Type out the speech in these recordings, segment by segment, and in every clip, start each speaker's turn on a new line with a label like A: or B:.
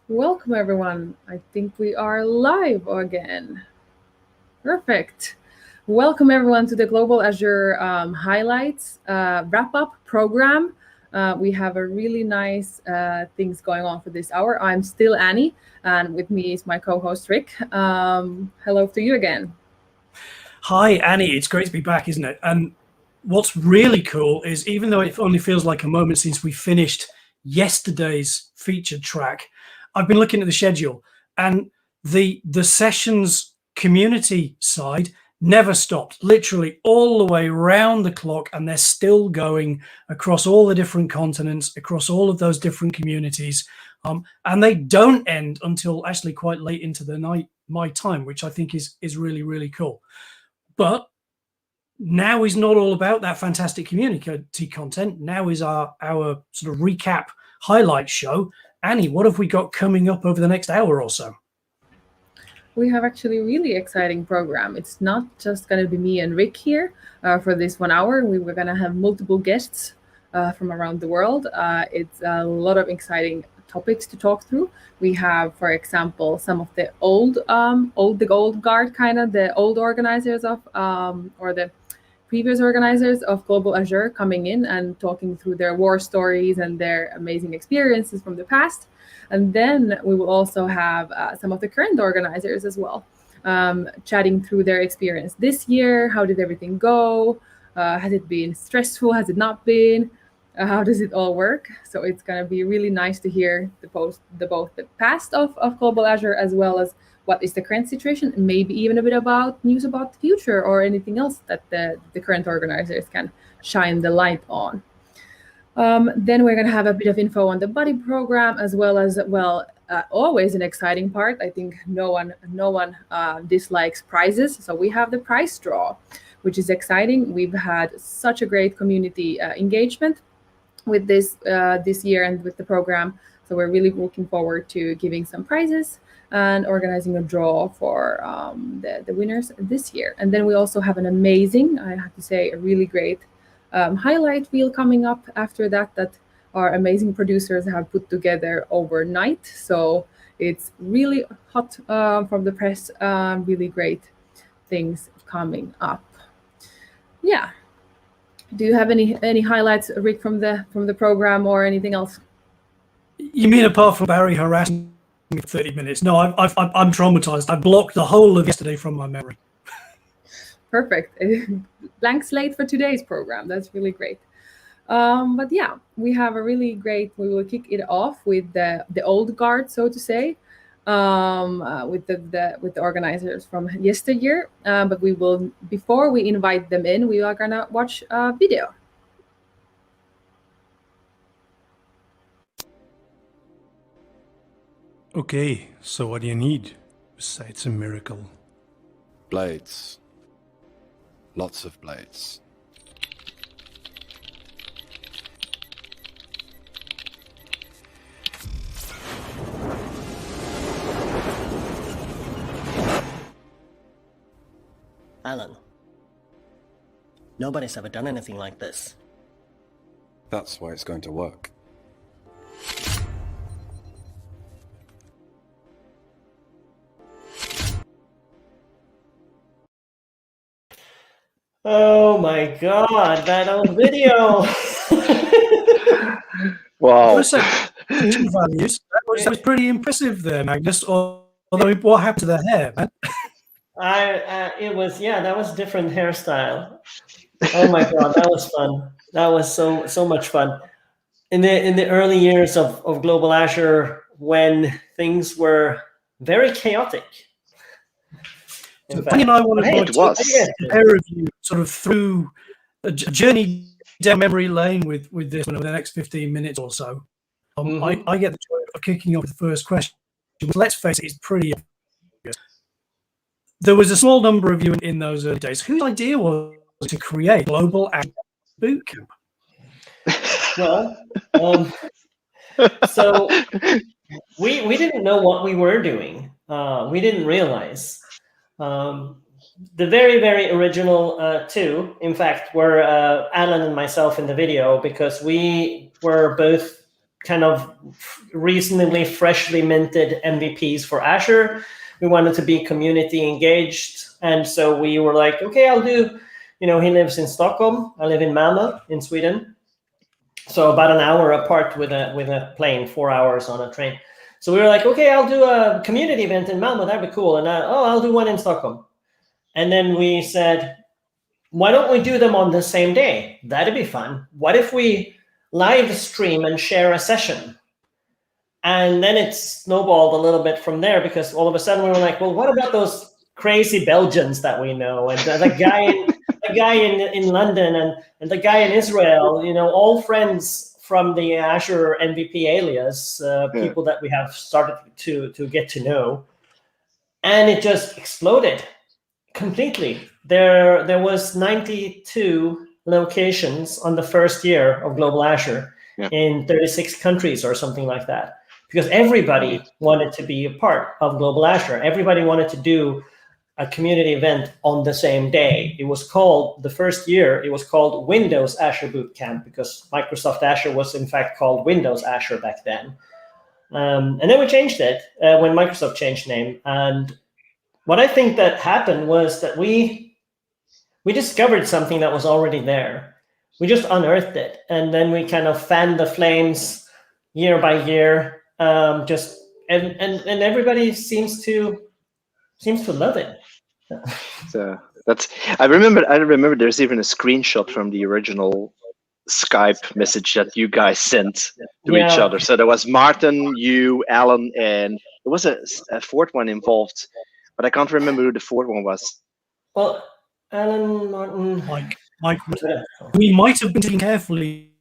A: Welcome, everyone. I think we are live again. Perfect. Welcome, everyone, to the Global Azure Highlights wrap up program. We have a really nice things going on for this hour. I'm still Annie, and with me is my co host, Rick. Hello to you again.
B: Hi, Annie. It's great to be back, isn't it? And what's really cool is even though it only feels like a moment since we finished yesterday's featured track, I've been looking at the schedule and the sessions community side never stopped, literally all the way round the clock, and they're still going across all the different continents, across all of those different communities. And they don't end until actually quite late into the night, my time, which I think is really, really cool. But now is not all about that fantastic community content. Now is our sort of recap highlight show. Annie, what have we got coming up over the next hour or so?
A: We have actually a really exciting program. It's not just going to be me and Rick here for this 1 hour. We were going to have multiple guests from around the world. It's a lot of exciting topics to talk through. We have, for example, some of the the old guard, kind of the old organizers of, or the previous organizers of Global Azure coming in and talking through their war stories and their amazing experiences from the past. And then we will also have some of the current organizers as well, chatting through their experience this year. How did everything go? Has it been stressful? Has it not been? How does it all work? So it's going to be really nice to hear both the past of Global Azure as well as what is the current situation, and maybe even a bit about news about the future or anything else that the current organizers can shine the light on. Then we're going to have a bit of info on the buddy program, as well as, always an exciting part. I think no one dislikes prizes, so we have the prize draw, which is exciting. We've had such a great community engagement with this year and with the program, so we're really looking forward to giving some prizes and organizing a draw for the winners this year. And then we also have an amazing, I have to say, a really great highlight reel coming up after that our amazing producers have put together overnight. So it's really hot from the press, really great things coming up. Yeah. Do you have any highlights, Rick, from the program or anything else?
B: You mean apart from Barry harassing me for 30 minutes? No, I'm traumatized. I blocked the whole of yesterday from my memory.
A: Perfect. Blank slate for today's program. That's really great. But yeah, we have a really great. We will kick it off with the old guard, so to say, with the organizers from yesteryear. But we will, before we invite them in, we are gonna watch a video.
C: Okay, so what do you need besides a miracle?
D: Blades. Lots of blades.
E: Alan, nobody's ever done anything like this.
D: That's why it's going to work.
E: Oh my god, that old video!
F: Wow.
B: Production values. That was pretty impressive there, Magnus. Although, what happened to the hair, man?
E: That was different hairstyle. Oh my god, that was fun. That was so much fun. In the early years of Global Azure, when things were very chaotic.
B: So Penny and I want to
F: was.
B: pair of you sort of through a journey down memory lane with this one over the next 15 minutes or so. I get the joy of kicking off the first question. Let's face it, it's pretty obvious. There was a small number of you in those early days. Whose idea was to create Global Azure Bootcamp?
E: Well, so we didn't know what we were doing. We didn't realize. The very, very original two, in fact, were Alan and myself in the video, because we were both kind of reasonably freshly minted MVPs for Azure. We wanted to be community engaged. And so we were like, okay, I'll do, he lives in Stockholm. I live in Malmö in Sweden. So about an hour apart with a plane, 4 hours on a train. So we were like, okay, I'll do a community event in Malmö. That'd be cool. And I'll do one in Stockholm. And then we said, why don't we do them on the same day? That'd be fun. What if we live stream and share a session? And then it snowballed a little bit from there, because all of a sudden we were like, well, what about those crazy Belgians that we know? And the guy in London and the guy in Israel, all friends from the Azure MVP alias, people that we have started to get to know. And it just exploded completely. There was 92 locations on the first year of Global Azure in 36 countries or something like that, because everybody wanted to be a part of Global Azure. Everybody wanted to do a community event on the same day. It was called, the first year, it was called Windows Azure Bootcamp, because Microsoft Azure was in fact called Windows Azure back then. And then we changed it when Microsoft changed name. And what I think that happened was that we discovered something that was already there. We just unearthed it, and then we kind of fanned the flames year by year. And everybody seems to love it.
F: So I remember there's even a screenshot from the original Skype message that you guys sent to each other. So there was Martin, you, Alan, and there was a fourth one involved, but I can't remember who the fourth one was.
E: Well, Alan, Martin,
B: Mike, we might have been thinking carefully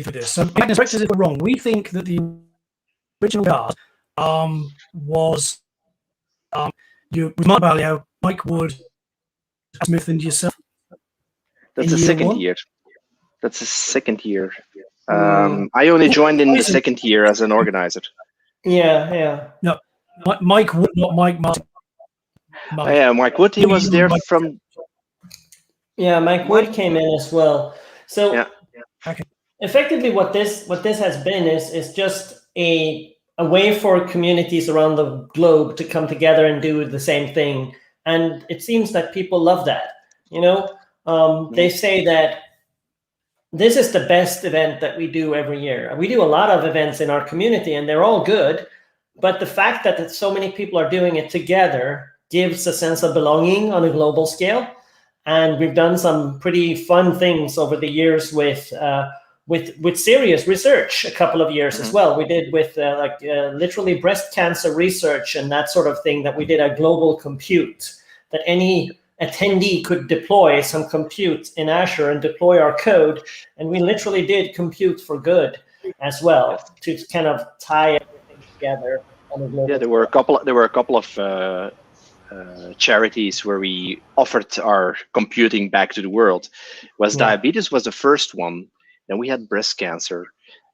B: for this. So, correct us if we're wrong. We think that the original card was with Mark Balliau, Mike Wood, Smith, and yourself.
F: That's the second year. That's the second year. I only joined in the second year as an organizer.
E: Yeah.
B: No, Mike Wood, not Mike Martin.
F: Yeah, Mike Wood. He was there from.
E: Yeah, Mike Wood came in as well. So
B: Okay.
E: Effectively, what this has been is just a way for communities around the globe to come together and do the same thing, and it seems that people love that. They say that this is the best event that we do every year. We do a lot of events in our community, and they're all good, but the fact that so many people are doing it together gives a sense of belonging on a global scale. And we've done some pretty fun things over the years with serious research a couple of years as well. We did with literally breast cancer research and that sort of thing, that we did a global compute, that any attendee could deploy some compute in Azure and deploy our code. And we literally did compute for good as well, to kind of tie everything together on a global
F: there were a couple of charities where we offered our computing back to the world. Diabetes was the first one. Then we had breast cancer.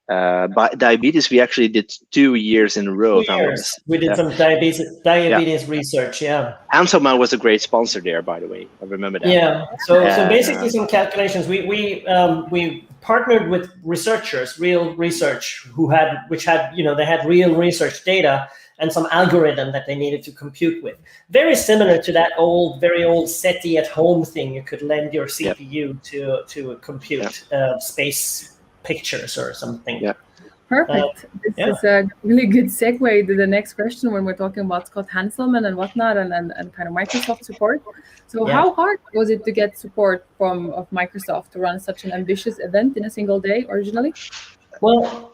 F: But diabetes, we actually did 2 years in a row.
E: 2 years. We did some diabetes research.
F: Hanselman was a great sponsor there, by the way. I remember that.
E: Yeah. So basically, some calculations. We partnered with researchers, real research, which had they had real research data and some algorithm that they needed to compute with. Very similar to that very old SETI at home thing. You could lend your CPU to compute space pictures or something.
F: Yeah.
A: Perfect. This is a really good segue to the next question when we're talking about Scott Hanselman and whatnot and kind of Microsoft support. So how hard was it to get support of Microsoft to run such an ambitious event in a single day originally?
E: Well,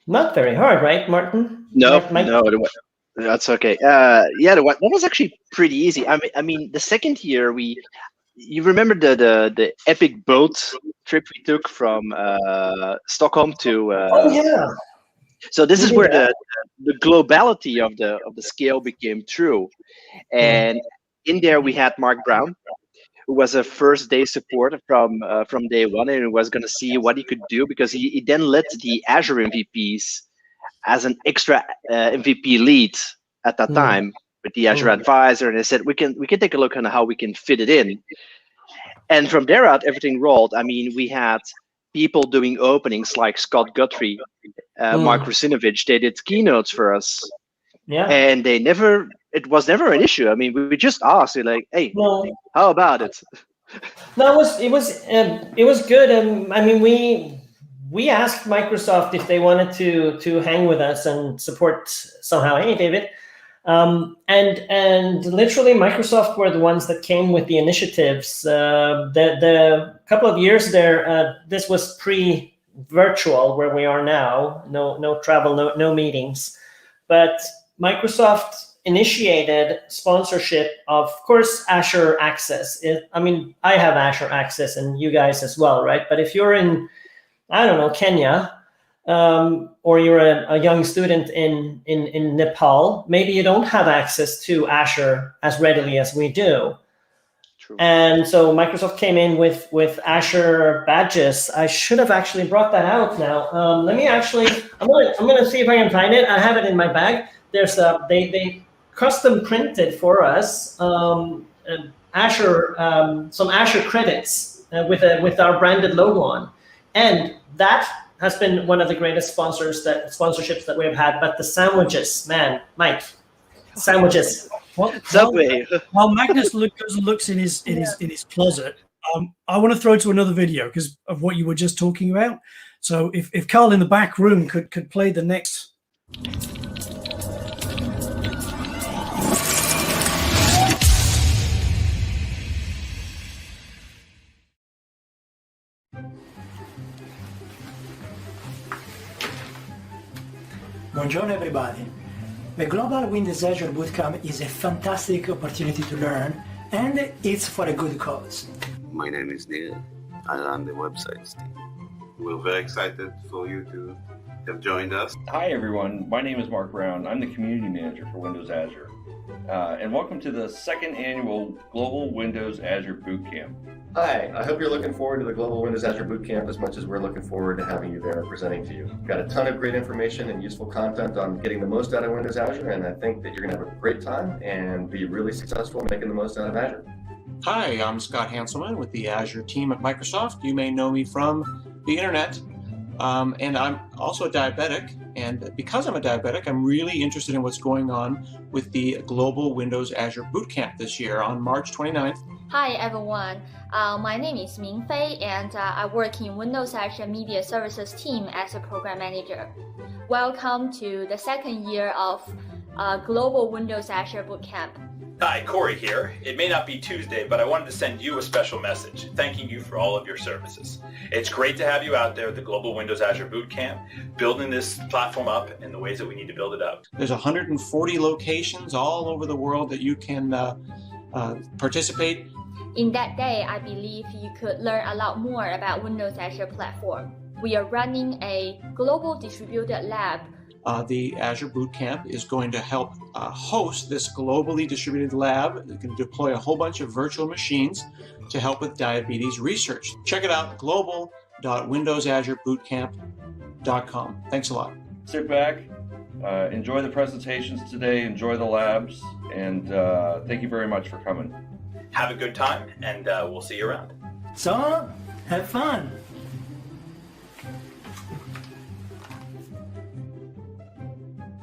E: not very hard, right, Martin?
F: No, that's okay. That was actually pretty easy. I mean, the second year you remember the epic boat trip we took from Stockholm to. So this is where the globality of the scale became true, and in there we had Mark Brown, who was a first day support from day one, and was going to see what he could do, because he then led the Azure MVPs as an extra MVP lead at that time with the Azure advisor, and I said we can take a look on how we can fit it in. And from there out, everything rolled. I mean, we had people doing openings like Scott Guthrie, Mark Rusinovich. They did keynotes for us, and it was never an issue. I mean, we just asked, like, hey, how about it?
E: No, it was good. I mean, we asked Microsoft if they wanted to hang with us and support somehow. Hey, David. And literally Microsoft were the ones that came with the initiatives. The couple of years there, this was pre-virtual where we are now. No travel, no meetings. But Microsoft initiated sponsorship of course, Azure Access. I mean, I have Azure Access and you guys as well, right? But if you're in, I don't know, Kenya, or you're a young student in Nepal, maybe you don't have access to Azure as readily as we do.
F: True.
E: And so Microsoft came in with Azure badges. I should have actually brought that out now. Let me actually, I'm gonna see if I can find it. I have it in my bag. There's they custom printed for us Azure some Azure credits with our branded logo on, and that has been one of the greatest sponsorships that we've had. But the sandwiches, man, Mike, sandwiches.
F: Subway.
B: While Magnus looks in his closet, I want to throw to another video because of what you were just talking about. So if Carl in the back room could play the next.
G: Buongiorno everybody. The Global Windows Azure Bootcamp is a fantastic opportunity to learn, and it's for a good cause.
H: My name is Neil. I run the websites team. We're very excited for you to have joined us.
I: Hi everyone, my name is Mark Brown. I'm the Community Manager for Windows Azure. And welcome to the second annual Global Windows Azure Bootcamp.
J: Hi, I hope you're looking forward to the Global Windows Azure Bootcamp as much as we're looking forward to having you there and presenting to you. We've got a ton of great information and useful content on getting the most out of Windows Azure, and I think that you're going to have a great time and be really successful making the most out of Azure.
K: Hi, I'm Scott Hanselman with the Azure team at Microsoft. You may know me from the internet, and I'm also a diabetic. And because I'm a diabetic, I'm really interested in what's going on with the Global Windows Azure Bootcamp this year on March 29th.
L: Hi everyone, my name is Ming Fei, and I work in Windows Azure Media Services team as a program manager. Welcome to the second year of Global Windows Azure Bootcamp.
M: Hi, Corey here. It may not be Tuesday, but I wanted to send you a special message, thanking you for all of your services. It's great to have you out there at the Global Windows Azure Bootcamp, building this platform up in the ways that we need to build it out.
K: There's 140 locations all over the world that you can participate.
L: In that day, I believe you could learn a lot more about Windows Azure platform. We are running a global distributed lab.
K: The Azure Bootcamp is going to help host this globally distributed lab. It's going to deploy a whole bunch of virtual machines to help with diabetes research. Check it out, global.windowsazurebbootcamp.com. Thanks a lot.
I: Sit back, enjoy the presentations today, enjoy the labs, and thank you very much for coming.
M: Have a good time, and we'll see you around.
G: So, have fun.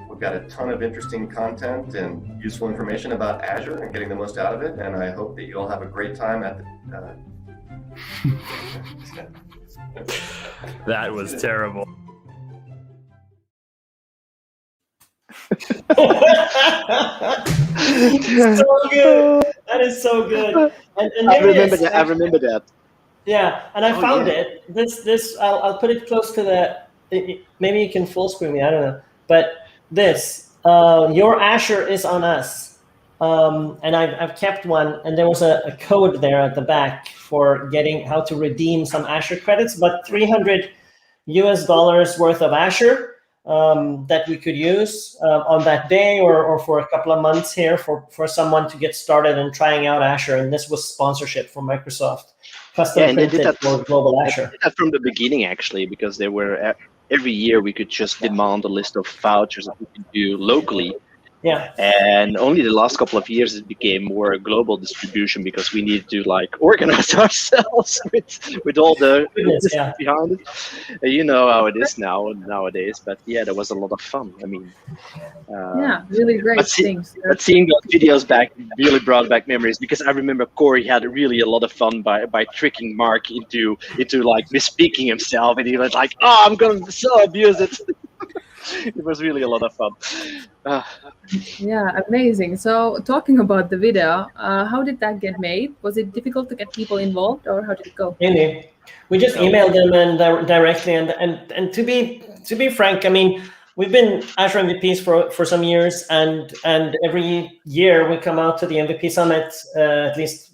J: We've got a ton of interesting content and useful information about Azure and getting the most out of it, and I hope that you'll have a great time at the...
N: That was terrible.
E: So good. That is so good. And
F: I remember that.
E: Yeah, and I found it. This I'll put it close to the. Maybe you can full screen me. I don't know. But this, your Azure is on us, and I've kept one. And there was a code there at the back for getting how to redeem some Azure credits, but $300 worth of Azure. That we could use on that day or for a couple of months here for someone to get started and trying out Azure. And this was sponsorship from Microsoft. Custom
F: and they did that
E: for Global Azure.
F: They did that from the beginning, actually, because they were every year we could just demand a list of vouchers that we could do locally.
E: Yeah.
F: And only the last couple of years it became more a global distribution because we needed to like organize ourselves with all the
E: yeah.
F: behind it. You know how it is nowadays, but yeah, that was a lot of fun. I mean,
A: Yeah, really great things.
F: but seeing those videos back really brought back memories because I remember Corey had really a lot of fun by tricking Mark into like misspeaking himself, and he was like, "Oh, I'm going to so abuse it." It was really a lot of fun.
A: Yeah, amazing. So talking about the video, how did that get made? Was it difficult to get people involved, or how did it go?
E: Really, we just emailed them and directly, and to be frank, I mean, we've been Azure MVPs for some years, and every year we come out to the MVP Summit, at least,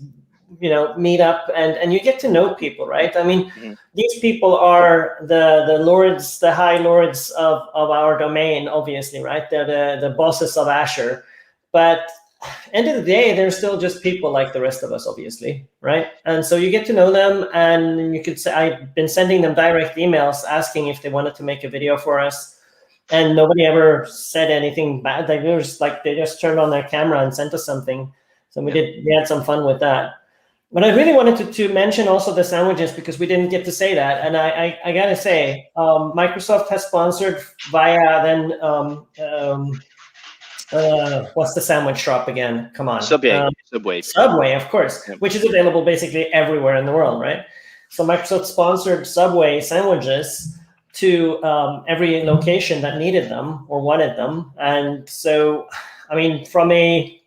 E: meet up, and you get to know people, right? I mean, these people are the lords, the high lords of our domain, obviously, right? They're the bosses of Azure, but end of the day, they're still just people like the rest of us, obviously, right? And so you get to know them, and you could say I've been sending them direct emails asking if they wanted to make a video for us, and nobody ever said anything bad. They just turned on their camera and sent us something. So we had some fun with that. But I really wanted to mention also the sandwiches because we didn't get to say that, and I gotta say, Microsoft has sponsored via then. What's the sandwich shop again? Come on. Subway, of course, which is available basically everywhere in the world, right? So Microsoft sponsored Subway sandwiches to every location that needed them or wanted them. And so, I mean, from a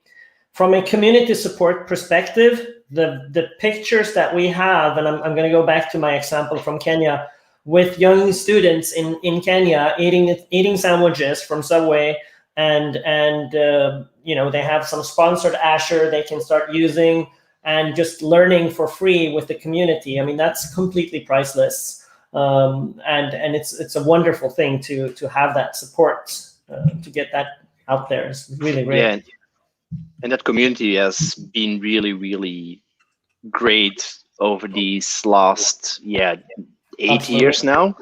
E: community support perspective, the pictures that we have, and I'm going to go back to my example from Kenya, with young students in Kenya eating sandwiches from Subway, and they have some sponsored Azure they can start using and just learning for free with the community. I mean, that's completely priceless, and it's a wonderful thing to have that support, to get that out there. It's really great.
F: Yeah, and that community has been really, really great over these last 8 years now.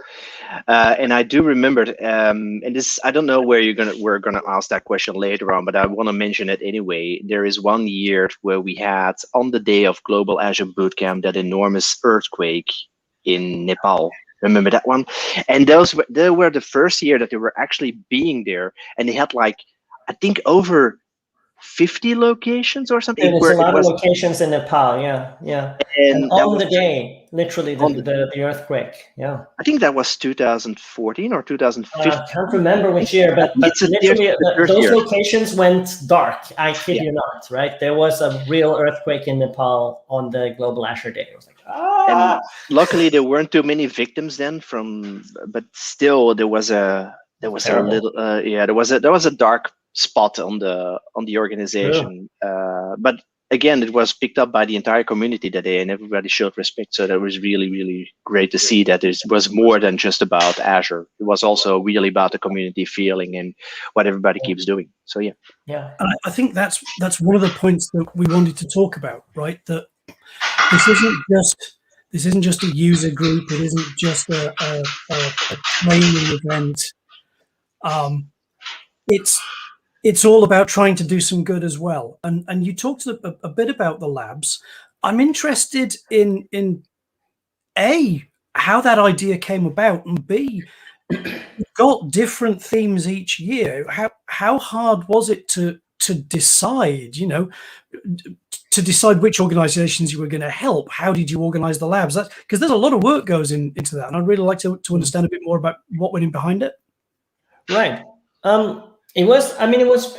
F: And I do remember, and this, I don't know where we're gonna ask that question later on, but I want to mention it anyway. There is one year where we had, on the day of Global Azure Bootcamp, that enormous earthquake in Nepal. Remember that one? And they were the first year that they were actually being there, and they had like, I think, over 50 locations or something.
E: And there's a lot of locations in Nepal, yeah. And on the day, literally the earthquake, yeah.
F: I think that was 2014 or 2015.
E: I can't remember which year, but literally those locations went dark. I kid you not, right? There was a real earthquake in Nepal on the Global Azure Day. It was like,
F: And luckily there weren't too many victims then but still there was a little there was a dark spot on the organization, but again, it was picked up by the entire community that day, and everybody showed respect. So that was really, really great to see that it was more than just about Azure. It was also really about the community feeling and what everybody keeps doing. So yeah.
B: And I think that's one of the points that we wanted to talk about, right? That this isn't just a user group. It isn't just a training event. It's all about trying to do some good as well. And you talked a bit about the labs. I'm interested in A, how that idea came about, and B, you've got different themes each year. How hard was it to decide, to decide which organizations you were going to help? How did you organize the labs? Because there's a lot of work goes into that. And I'd really like to understand a bit more about what went in behind it.
E: Right. It was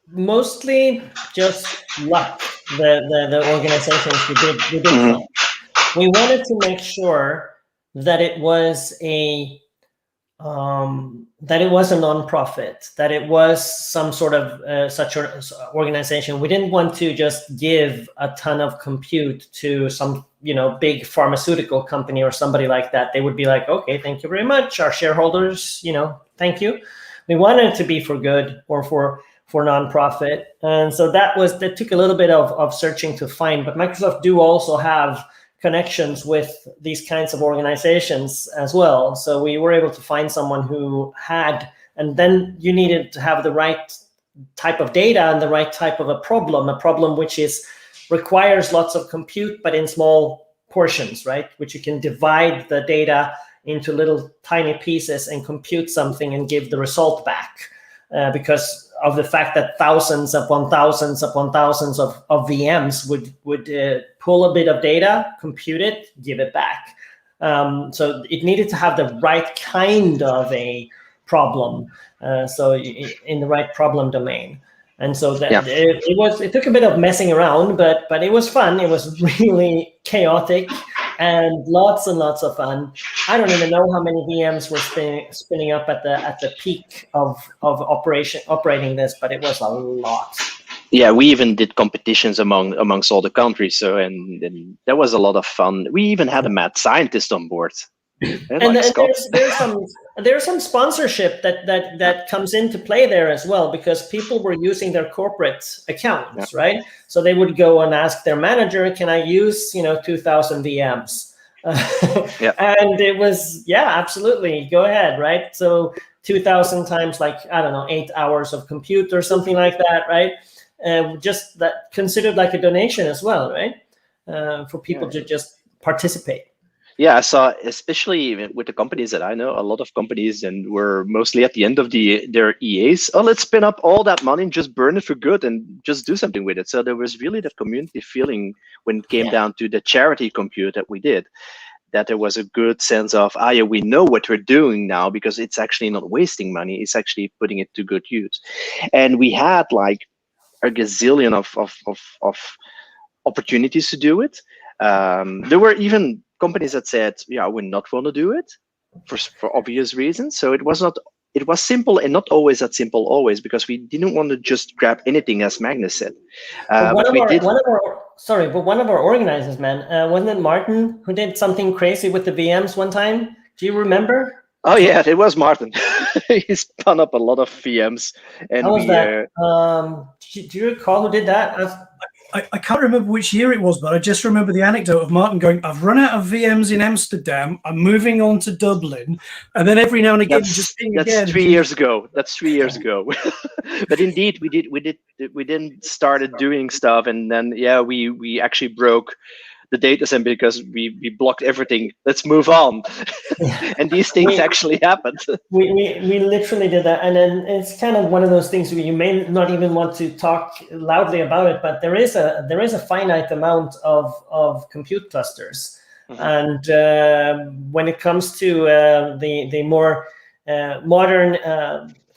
E: mostly just luck. The organizations we did help. We wanted to make sure that it was a nonprofit, that it was some sort of such an organization. We didn't want to just give a ton of compute to some big pharmaceutical company or somebody like that. They would be like, okay, thank you very much, our shareholders, thank you. We wanted it to be for good or for nonprofit, and so that took a little bit of searching to find. But Microsoft do also have connections with these kinds of organizations as well. So we were able to find someone who had, and then you needed to have the right type of data and the right type of a problem which requires lots of compute, but in small portions, right? Which you can divide the data into little tiny pieces and compute something and give the result back. Because of the fact that thousands upon thousands upon thousands of VMs would pull a bit of data, compute it, give it back. So it needed to have the right kind of a problem, so in the right problem domain. And so that it took a bit of messing around, but it was fun. It was really chaotic and lots of fun. I don't even know how many VMs were spinning up at the peak of operating this, but it was a lot.
F: Yeah, we even did competitions amongst all the countries. So and that was a lot of fun. We even had a mad scientist on board.
E: And there's some sponsorship that comes into play there as well, because people were using their corporate accounts, right? So they would go and ask their manager, "Can I use 2,000 VMs?" And it was, absolutely, go ahead, right? So 2,000 times 8 hours of compute or something like that, right? Just that considered like a donation as well, right? For people to just participate.
F: Yeah, I saw, especially with the companies that I know, a lot of companies and were mostly at the end of their EAs. Oh, let's spin up all that money and just burn it for good and just do something with it. So there was really that community feeling when it came down to the charity compute that we did, that there was a good sense of, we know what we're doing now because it's actually not wasting money. It's actually putting it to good use. And we had like a gazillion of opportunities to do it. There were even companies that said, we're not going to do it for obvious reasons. So it was simple, and not always that simple always, because we didn't want to just grab anything, as Magnus said.
E: But one of our organizers, man, wasn't it Martin who did something crazy with the VMs one time? Do you remember?
F: Oh yeah, it was Martin. He spun up a lot of VMs. And
E: how was that? Do you recall who did that?
B: I can't remember which year it was, but I just remember the anecdote of Martin going, "I've run out of VMs in Amsterdam. I'm moving on to Dublin," and then every now and again,
F: that's 3 years ago. That's 3 years ago. But indeed, we didn't started doing stuff, and then we actually broke the data center because we blocked everything. Let's move on. And these things actually happened.
E: We literally did that, and then it's kind of one of those things where you may not even want to talk loudly about it, but there is a finite amount of compute clusters. And when it comes to the more modern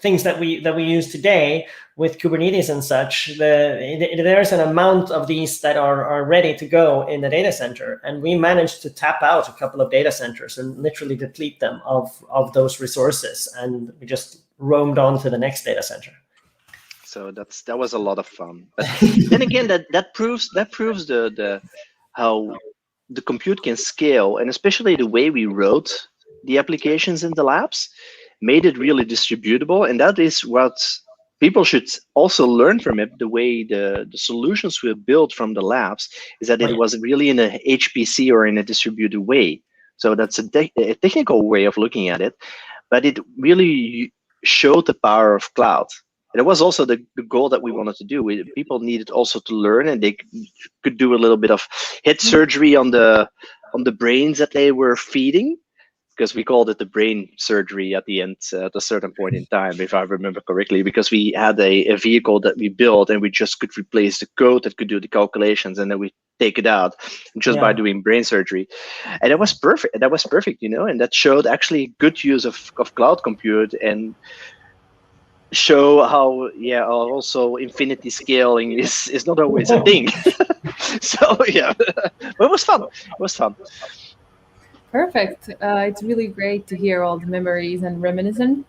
E: things that we use today with Kubernetes and such, there's an amount of these that are ready to go in the data center, and we managed to tap out a couple of data centers and literally deplete them of those resources, and we just roamed on to the next data center.
F: So that was a lot of fun. But then again, that proves how the compute can scale, and especially the way we wrote the applications in the labs made it really distributable, and that is what people should also learn from it. The way the solutions were built from the labs is that it was really in a HPC or in a distributed way. So that's a technical way of looking at it, but it really showed the power of cloud. And it was also the goal that we wanted to do. People needed also to learn, and they could do a little bit of head surgery on the brains that they were feeding, because we called it the brain surgery at the end, at a certain point in time, if I remember correctly, because we had a vehicle that we built and we just could replace the code that could do the calculations, and then we take it out just by doing brain surgery. And that was perfect. That was perfect, and that showed actually good use of cloud compute, and show how, also infinity scaling is not always a thing. So, but it was fun. It was fun.
A: Perfect. It's really great to hear all the memories and reminiscence.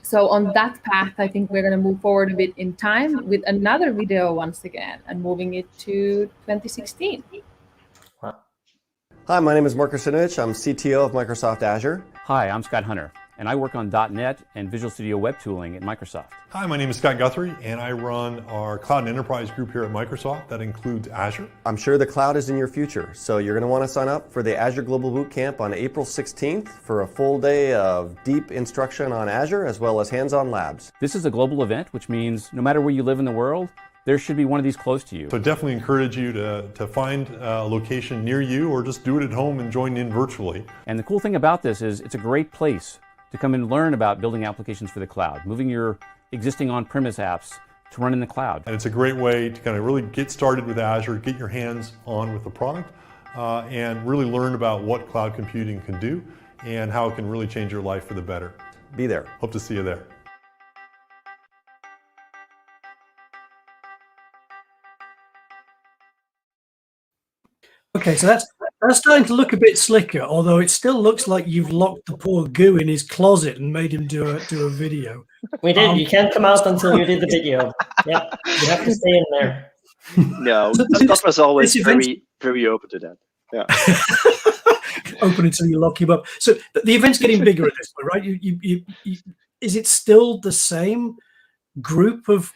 A: So on that path, I think we're going to move forward a bit in time with another video once again, and moving it to 2016.
O: Hi, my name is Mark Krasinovich. I'm CTO of Microsoft Azure.
P: Hi, I'm Scott Hunter.
O: and I work on .NET and Visual Studio Web tooling at Microsoft.
P: Hi, my name is Scott Guthrie, and I run our Cloud and Enterprise group here at Microsoft. That includes Azure.
Q: I'm sure the cloud is in your future, so you're going to want to sign up for the Azure Global Bootcamp on April 16th for a full day of deep instruction on Azure as well as hands-on labs.
O: This is a global event, which means no matter where you live in the world, there should be one of these close to you.
P: So definitely encourage you to find a location near you, or just do it at home and join in virtually.
O: And the cool thing about this is it's a great place to come and learn about building applications for the cloud, moving your existing on-premise apps to run in the cloud.
P: And it's a great way to kind of really get started with Azure, get your hands on with the product, and really learn about what cloud computing can do and how it can really change your life for the better.
Q: Be there.
P: Hope to see you there.
B: Okay, so that's starting to look a bit slicker, although it still looks like you've locked the poor goo in his closet and made him do a video.
E: We did. You can't come out until you did the video. Yep, you have to stay in there.
F: No, Scott was always very open to that. Yeah.
B: Open until you lock him up. So the event's getting bigger at this point, right? You, is it still the same group of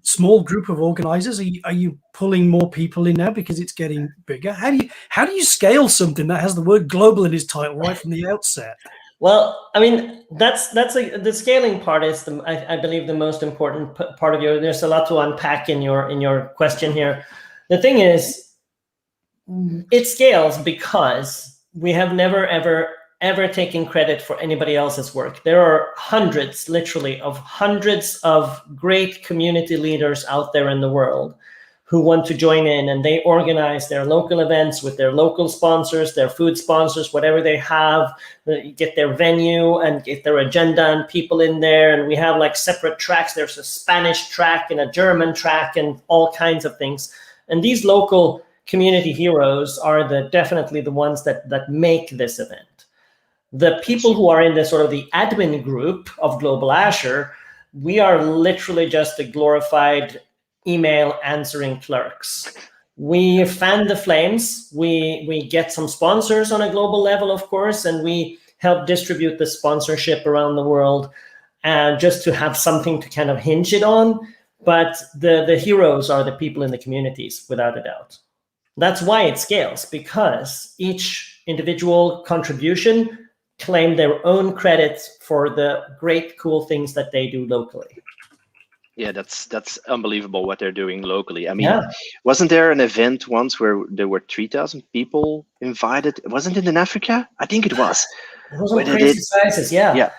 B: small group of organizers? Are you pulling more people in now because it's getting bigger? How do you scale something that has the word global in its title right from the outset?
E: Well, I mean, the scaling part is I believe the most important part of your. There's a lot to unpack in your question here. The thing is, it scales because we have never ever taking credit for anybody else's work. There are literally hundreds of great community leaders out there in the world who want to join in, and they organize their local events with their local sponsors, their food sponsors, whatever they have, get their venue and get their agenda and people in there. And we have like separate tracks. There's a Spanish track and a German track and all kinds of things. And these local community heroes are definitely the ones that make this event. The people who are in the sort of the admin group of Global Azure, we are literally just a glorified email answering clerks. We fan the flames. We get some sponsors on a global level, of course, and we help distribute the sponsorship around the world, just to have something to kind of hinge it on. But the heroes are the people in the communities, without a doubt. That's why it scales, because each individual contribution claim their own credits for the great, cool things that they do locally.
F: Yeah, that's unbelievable what they're doing locally. I mean, wasn't there an event once where there were 3,000 people invited? Wasn't it in Africa? I think it was.
E: It was on crazy sizes, yeah.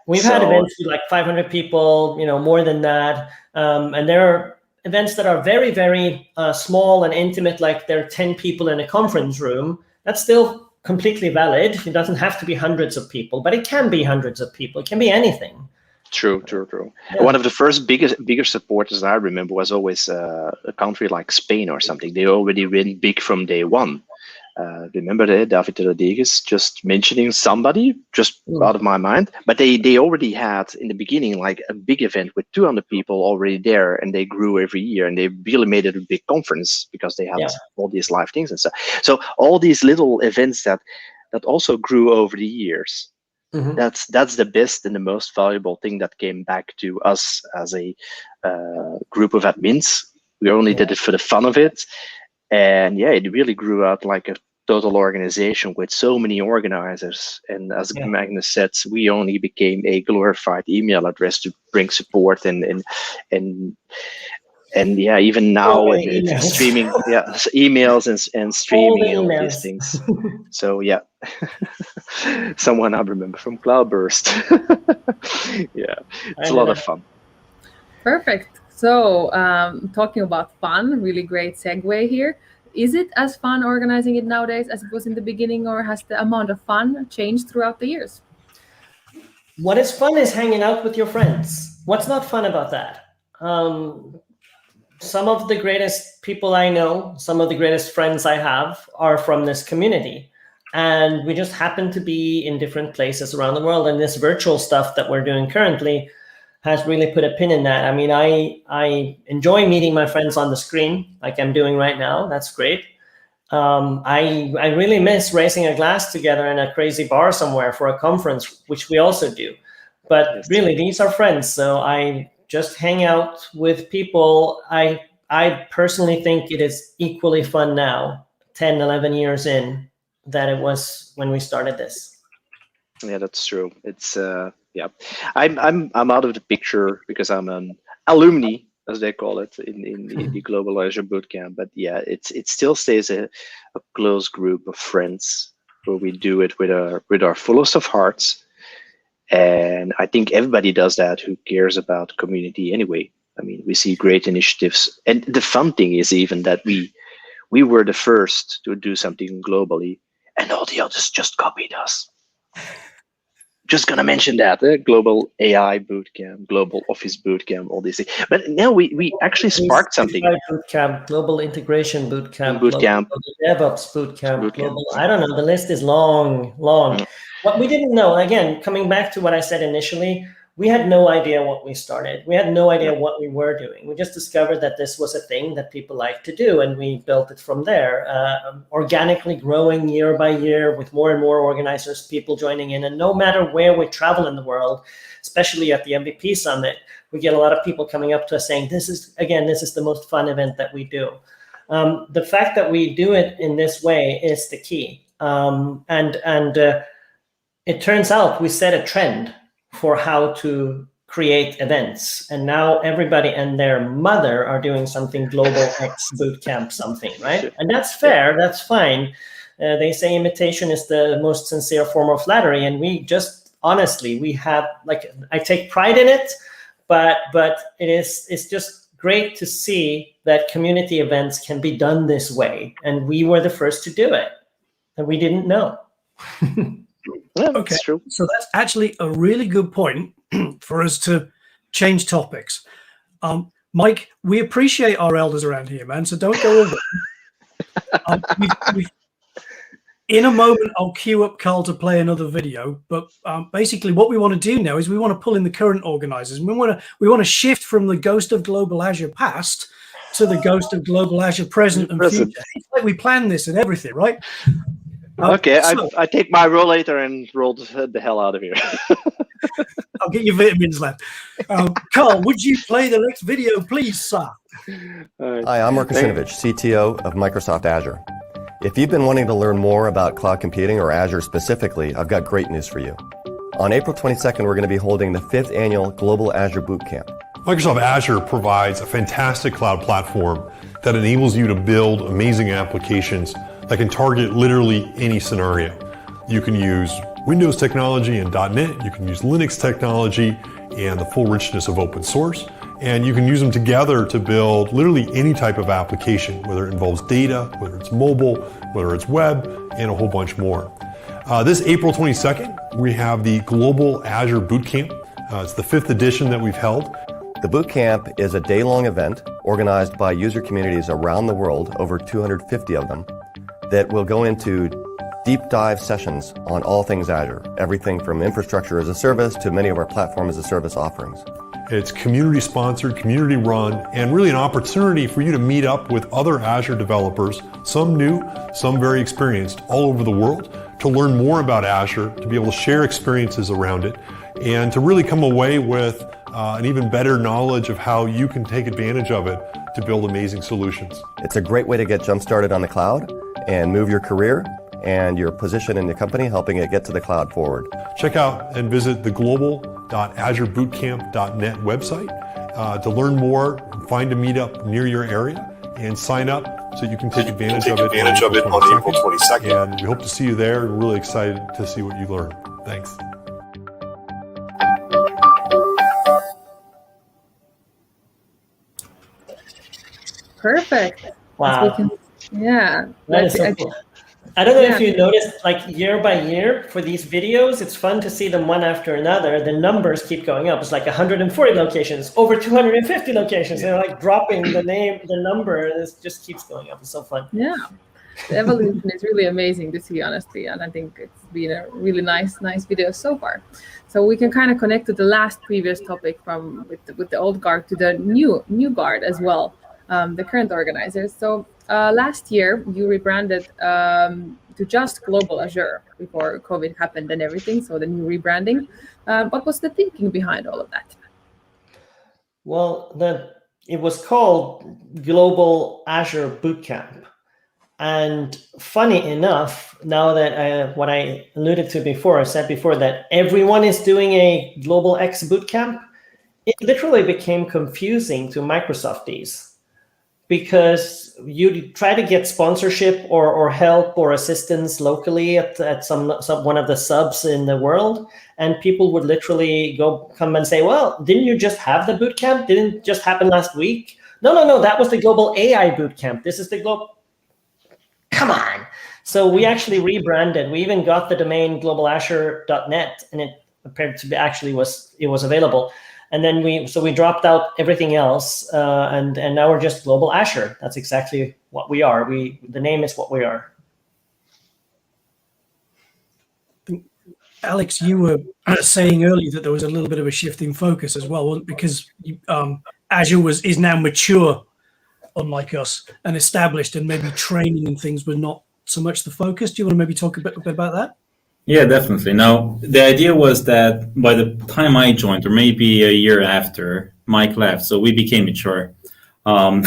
E: We've had events with like 500 people, more than that. And there are events that are very, very small and intimate, like there are 10 people in a conference room. That's still completely valid. It doesn't have to be hundreds of people, but it can be hundreds of people. It can be anything. True.
F: Yeah. One of the first bigger supporters I remember was always a country like Spain or something. They already went big from day one. Remember David Rodriguez just mentioning somebody, just out of my mind. But they already had in the beginning like a big event with 200 people already there, and they grew every year, and they really made it a big conference because they had all these live things and stuff. So all these little events that also grew over the years. Mm-hmm. That's the best and the most valuable thing that came back to us as a group of admins. We only did it for the fun of it. And it really grew out like a total organization with so many organizers. And as Magnus said, we only became a glorified email address to bring support and even now it's streaming, emails and streaming and all these things. So someone I remember from Cloudburst. It's a lot of fun.
A: Perfect. So talking about fun, really great segue here. Is it as fun organizing it nowadays as it was in the beginning, or has the amount of fun changed throughout the years?
E: What is fun is hanging out with your friends. What's not fun about that? Some of the greatest people I know, some of the greatest friends I have are from this community. And we just happen to be in different places around the world. And this virtual stuff that we're doing currently has really put a pin in that. I mean, I enjoy meeting my friends on the screen like I'm doing right now. That's great. I really miss raising a glass together in a crazy bar somewhere for a conference, which we also do. But really, these are friends. So I just hang out with people. I personally think it is equally fun now, 10, 11 years in, than it was when we started this.
F: Yeah, that's true. It's yeah. I'm out of the picture because I'm an alumni, as they call it, in the Global Azure Bootcamp. But yeah, it still stays a close group of friends where we do it with our fullest of hearts. And I think everybody does that who cares about community anyway. I mean, we see great initiatives, and the fun thing is even that we were the first to do something globally, and all the others just copied us. Just gonna mention that global AI bootcamp, global office bootcamp, all these things. But now we actually sparked something.
E: Bootcamp, global integration bootcamp,
F: Bootcamp,
E: global DevOps bootcamp, global. I don't know. The list is long. What we didn't know, again, coming back to what I said initially, we had no idea what we started. We had no idea what we were doing. We just discovered that this was a thing that people like to do, and we built it from there, organically growing year by year with more and more organizers, people joining in. And no matter where we travel in the world, especially at the MVP Summit, we get a lot of people coming up to us saying, this is the most fun event that we do. The fact that we do it in this way is the key. It turns out we set a trend for how to create events. And now everybody and their mother are doing something global X bootcamp something, right? And that's fair, that's fine. They say imitation is the most sincere form of flattery. And we just, honestly, we have, like, I take pride in it, but it's just great to see that community events can be done this way. And we were the first to do it, and we didn't know.
F: Yeah,
B: okay, so that's actually a really good point for us to change topics. Mike, we appreciate our elders around here, man, so don't go away. In a moment, I'll queue up Carl to play another video, but basically what we want to do now is we want to pull in the current organizers. We want to shift from the ghost of Global Azure past to the ghost of Global Azure present and future. It's like we planned this and everything, right?
F: Okay, I take my rollator and roll the hell out of here.
B: I'll get your vitamins left. Carl, would you play the next video, please, sir?
Q: Hi, I'm Mark Kusinovich, CTO of Microsoft Azure. If you've been wanting to learn more about cloud computing or Azure specifically, I've got great news for you. On April 22nd, we're going to be holding the 5th annual Global Azure Bootcamp.
P: Microsoft Azure provides a fantastic cloud platform that enables you to build amazing applications that can target literally any scenario. You can use Windows technology and .NET, you can use Linux technology and the full richness of open source, and you can use them together to build literally any type of application, whether it involves data, whether it's mobile, whether it's web, and a whole bunch more. This April 22nd, we have the Global Azure Bootcamp. It's the 5th edition that we've held.
Q: The Bootcamp is a day-long event organized by user communities around the world, over 250 of them, that will go into deep dive sessions on all things Azure, everything from infrastructure as a service to many of our platform as a service offerings.
P: It's community sponsored, community run, and really an opportunity for you to meet up with other Azure developers, some new, some very experienced, all over the world, to learn more about Azure, to be able to share experiences around it, and to really come away with an even better knowledge of how you can take advantage of it to build amazing solutions.
Q: It's a great way to get jump-started on the cloud and move your career and your position in the company, helping it get to the cloud forward.
P: Check out and visit the global.azurebootcamp.net website to learn more, find a meetup near your area, and sign up so you can take advantage of it on April 22nd. And we hope to see you there. We're really excited to see what you learn. Thanks.
A: Perfect.
E: Wow.
A: Yeah.
E: That is so cool. I don't know if you noticed, like year by year for these videos, it's fun to see them one after another. The numbers keep going up. It's like 140 locations, over 250 locations. They're like dropping the number, and it just keeps going up. It's so fun.
A: Yeah. The evolution is really amazing to see, honestly, and I think it's been a really nice video so far. So we can kind of connect to the last previous topic with the old guard to the new guard as well, the current organizers. So last year you rebranded to just Global Azure before COVID happened and everything, so the new rebranding. What was the thinking behind all of that?
E: Well, it was called Global Azure Bootcamp. And funny enough, now that what I alluded to before, I said before that everyone is doing a Global X Bootcamp, it literally became confusing to Microsofties because you try to get sponsorship or help or assistance locally at some one of the subs in the world, and people would literally come and say, well, didn't you just have the bootcamp? Didn't it just happen last week? No, that was the Global AI Bootcamp. This is the global. Come on. So we actually rebranded. We even got the domain globalazure.net, and it appeared to be actually was available. And then we dropped out everything else, and now we're just Global Azure. That's exactly what we are. The name is what we are.
B: Alex, you were saying earlier that there was a little bit of a shift in focus as well, because Azure is now mature, unlike us, and established, and maybe training and things were not so much the focus. Do you want to maybe talk a bit about that?
N: Yeah, definitely. Now, the idea was that by the time I joined, or maybe a year after, Mike left, so we became mature. But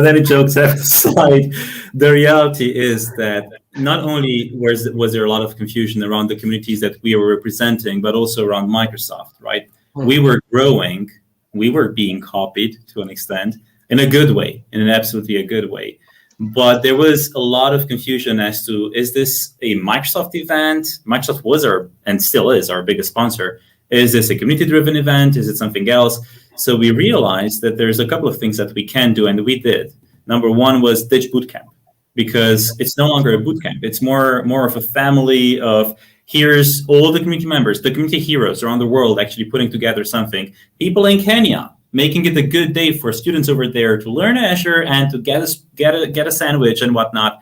N: any jokes aside, the reality is that not only was there a lot of confusion around the communities that we were representing, but also around Microsoft, right? We were growing, we were being copied to an extent, in a good way, in an absolutely a good way. But there was a lot of confusion as to, is this a Microsoft event? Microsoft was and still is our biggest sponsor. Is this a community-driven event? Is it something else? So we realized that there's a couple of things that we can do, and we did. Number one was ditch bootcamp, because it's no longer a bootcamp. It's more of a family of, here's all the community members, the community heroes around the world actually putting together something. People in Kenya, making it a good day for students over there to learn Azure and to get a sandwich and whatnot.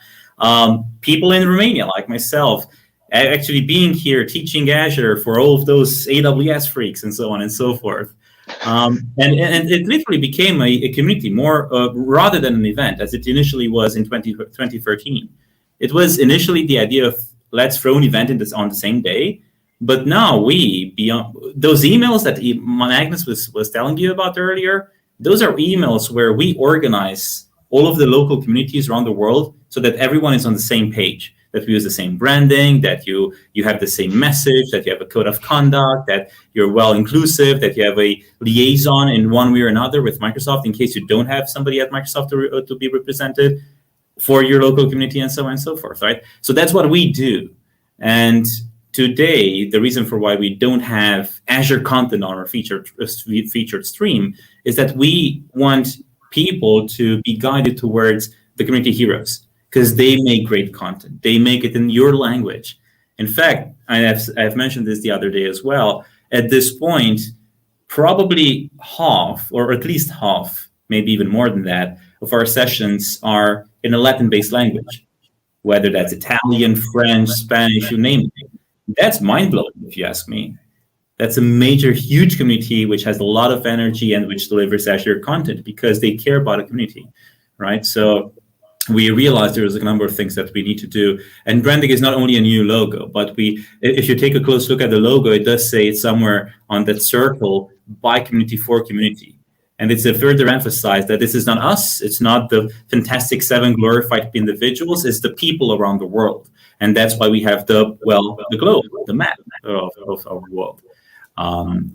N: People in Romania, like myself, actually being here, teaching Azure for all of those AWS freaks and so on and so forth. And it literally became a community more rather than an event, as it initially was in 2013. It was initially the idea of, let's throw an event on the same day. But now beyond those emails that Magnus was telling you about earlier, those are emails where we organize all of the local communities around the world so that everyone is on the same page, that we use the same branding, that you have the same message, that you have a code of conduct, that you're well inclusive, that you have a liaison in one way or another with Microsoft in case you don't have somebody at Microsoft to be represented for your local community, and so on and so forth, right? So that's what we do. And today, the reason for why we don't have Azure content on our featured stream is that we want people to be guided towards the community heroes, because they make great content. They make it in your language. In fact, I've mentioned this the other day as well. At this point, probably half, or at least half, maybe even more than that, of our sessions are in a Latin-based language, whether that's Italian, French, Spanish, you name it. That's mind-blowing, if you ask me. That's a major, huge community which has a lot of energy and which delivers Azure content because they care about a community, right? So we realized there was a number of things that we need to do. And branding is not only a new logo, but if you take a close look at the logo, it does say it's somewhere on that circle, by community, for community. And it's a further emphasize that this is not us. It's not the fantastic 7 glorified individuals. It's the people around the world. And that's why we have the globe, the map of our world.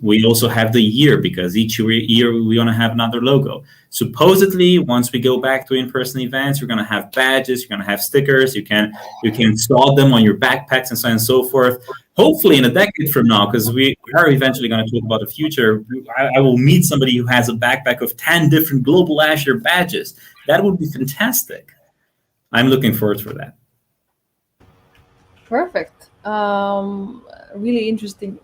N: We also have the year, because each year we want to have another logo. Supposedly, once we go back to in-person events, you're going to have badges, you're going to have stickers, you can install them on your backpacks and so on and so forth. Hopefully in a decade from now, because we are eventually going to talk about the future, I will meet somebody who has a backpack of 10 different Global Azure badges. That would be fantastic. I'm looking forward for that.
A: Perfect. Really interesting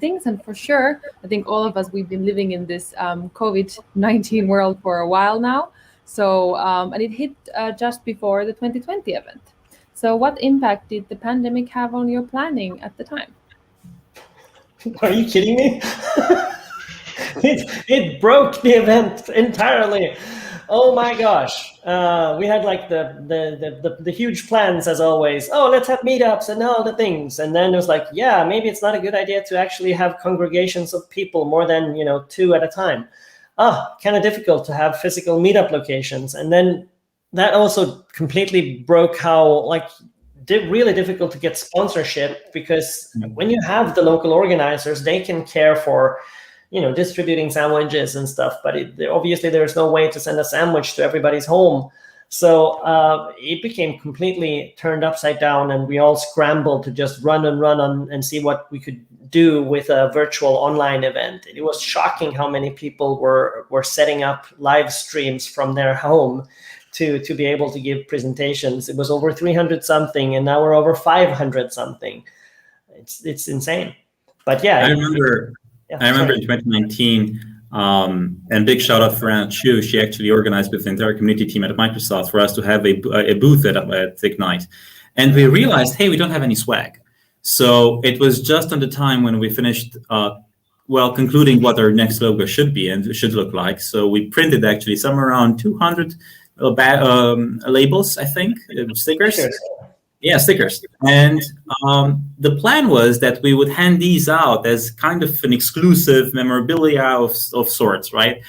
A: things, and for sure, I think all of us, we've been living in this COVID-19 world for a while now. So, and it hit just before the 2020 event. So, what impact did the pandemic have on your planning at the time?
E: Are you kidding me? It broke the event entirely. Oh my gosh, we had like the huge plans as always. Oh, let's have meetups and all the things, and then it was like, yeah, maybe it's not a good idea to actually have congregations of people more than 2 at a time. Kind of difficult to have physical meetup locations, and then that also completely broke how really difficult to get sponsorship, because when you have the local organizers, they can care for distributing sandwiches and stuff, but obviously there's no way to send a sandwich to everybody's home. So it became completely turned upside down, and we all scrambled to just run and see what we could do with a virtual online event. It was shocking how many people were setting up live streams from their home to be able to give presentations. It was over 300 something, and now we're over 500 something. It's insane. But yeah,
N: I remember in 2019, and big shout out for Anna Chu. She actually organized with the entire community team at Microsoft for us to have a booth at Ignite. And we realized, hey, we don't have any swag. So it was just on the time when we finished, concluding what our next logo should be and should look like. So we printed actually somewhere around 200 labels, I think, stickers.
E: Sure.
N: Yeah, stickers. And the plan was that we would hand these out as kind of an exclusive memorabilia of sorts, right?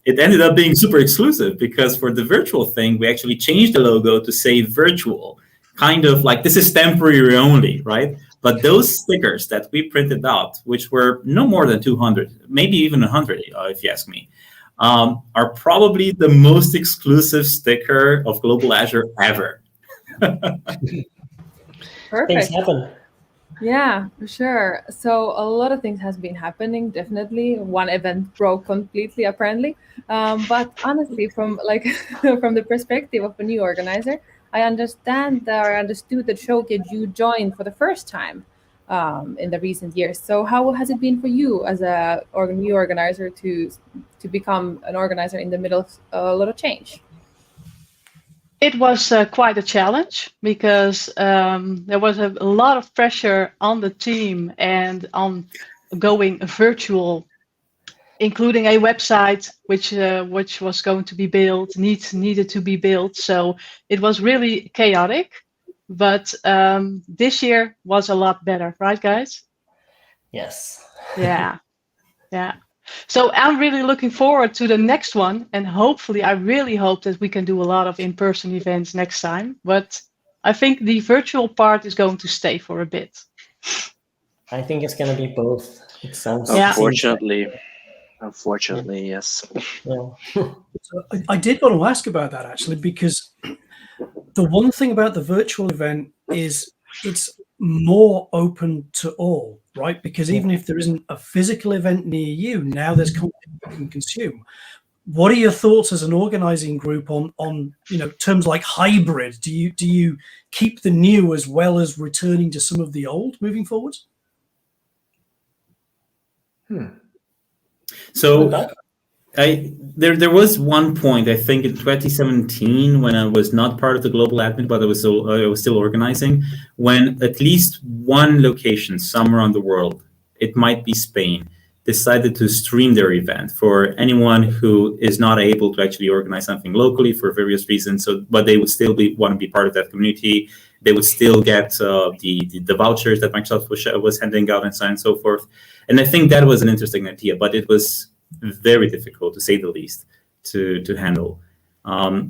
N: It ended up being super exclusive, because for the virtual thing, we actually changed the logo to say virtual, kind of like this is temporary only, right? But those stickers that we printed out, which were no more than 200, maybe even 100, if you ask me, are probably the most exclusive sticker of Global Azure ever.
A: Perfect.
E: Things happen.
A: Yeah, for sure. So a lot of things has been happening. Definitely, one event broke completely, apparently. But honestly, from from the perspective of a new organizer, I understood that Showcase you joined for the first time in the recent years. So how has it been for you as a new organizer to become an organizer in the middle of a lot of change?
R: It was quite a challenge, because there was a lot of pressure on the team and on going virtual, including a website which was going to be built, needed to be built. So it was really chaotic, but this year was a lot better, right, guys?
E: Yes.
R: Yeah. So I'm really looking forward to the next one, and hopefully, I really hope that we can do a lot of in-person events next time. But I think the virtual part is going to stay for a bit.
E: I think it's going to be both. It sounds.
F: Unfortunately, yes.
E: Yeah.
B: So I did want to ask about that, actually, because the one thing about the virtual event is it's more open to all, right? Because even if there isn't a physical event near you, now there's content you can consume. What are your thoughts as an organizing group on terms like hybrid? Do you keep the new as well as returning to some of the old moving forward?
N: So there was one point, I think in 2017, when I was not part of the global admin, but I was still organizing, when at least one location somewhere on the world, it might be Spain, decided to stream their event for anyone who is not able to actually organize something locally for various reasons. But they would still want to be part of that community. They would still get the vouchers that Microsoft was handing out, and so on and so forth. And I think that was an interesting idea, but it was very difficult, to say the least, to handle.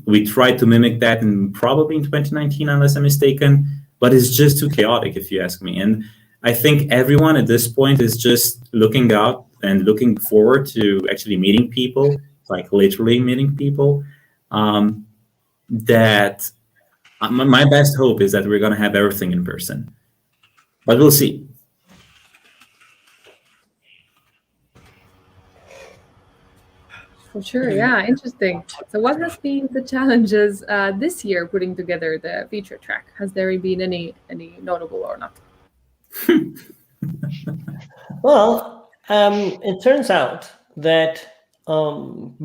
N: We tried to mimic that probably in 2019, unless I'm mistaken, but it's just too chaotic, if you ask me. And I think everyone at this point is just looking out and looking forward to actually meeting people, like literally meeting people. That my best hope is that we're going to have everything in person, but we'll see.
A: For sure, yeah, interesting. So what has been the challenges this year putting together the feature track? Has there been any notable or not?
E: Well, it turns out that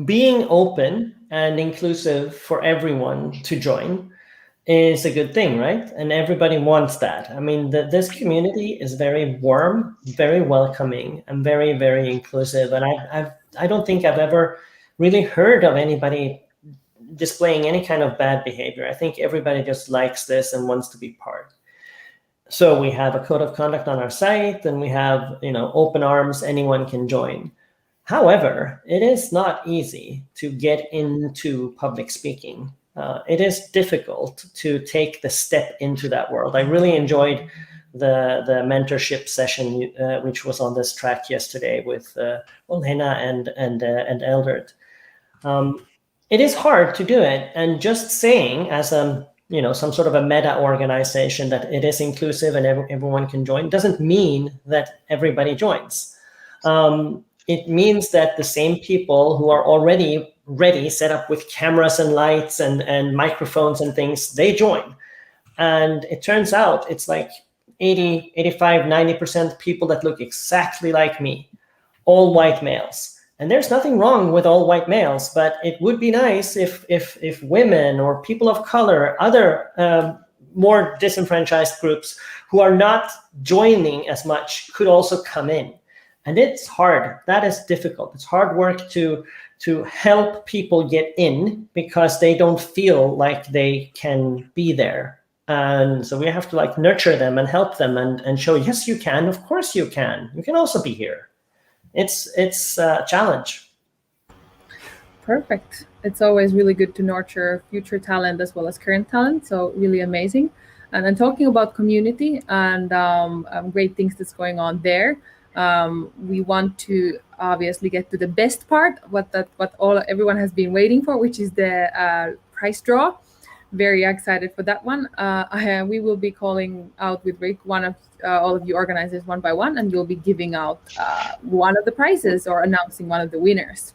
E: being open and inclusive for everyone to join is a good thing, right? And everybody wants that. I mean, this community is very warm, very welcoming, and very, very inclusive. And I don't think I've ever really heard of anybody displaying any kind of bad behavior. I think everybody just likes this and wants to be part. So we have a code of conduct on our site, and we have, open arms, anyone can join. However, it is not easy to get into public speaking. It is difficult to take the step into that world. I really enjoyed the mentorship session, which was on this track yesterday with Olena and Eldred. It is hard to do it, and just saying as some sort of a meta organization that it is inclusive and everyone can join doesn't mean that everybody joins. It means that the same people who are already ready, set up with cameras and lights and microphones and things, they join. And it turns out it's like 80, 85, 90% people that look exactly like me, all white males. And there's nothing wrong with all white males, but it would be nice if women or people of color, other more disenfranchised groups who are not joining as much could also come in. And it's hard. That is difficult. It's hard work to help people get in because they don't feel like they can be there. And so we have to nurture them and help them and show, yes, you can. Of course you can. You can also be here. It's a challenge.
A: Perfect. It's always really good to nurture future talent as well as current talent. So really amazing. And then talking about community and great things that's going on there, we want to obviously get to the best part, what everyone has been waiting for, which is the prize draw. Very excited for that one. We will be calling out with Rick one of all of you organizers one by one, and you'll be giving out one of the prizes or announcing one of the winners.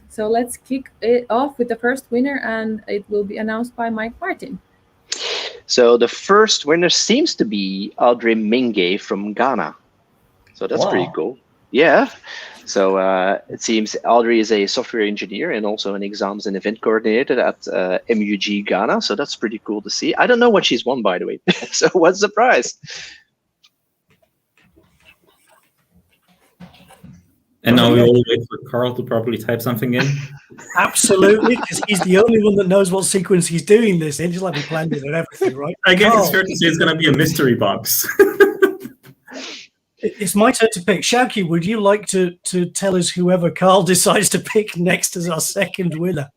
A: So let's kick it off with the first winner, and it will be announced by Mike Martin.
F: So the first winner seems to be Audrey Minge from Ghana. So that's pretty cool. Yeah. So it seems Audrey is a software engineer and also an exams and event coordinator at MUG Ghana. So that's pretty cool to see. I don't know what she's won, by the way. So what's the prize?
N: And now we all wait for Carl to properly type something in.
B: Absolutely, because he's the only one that knows what sequence he's doing this in, just like he planned it and everything, right?
N: I guess it's fair to say it's going to be a mystery box.
B: It's my turn to pick. Shauki, would you like to tell us whoever Carl decides to pick next as our second winner?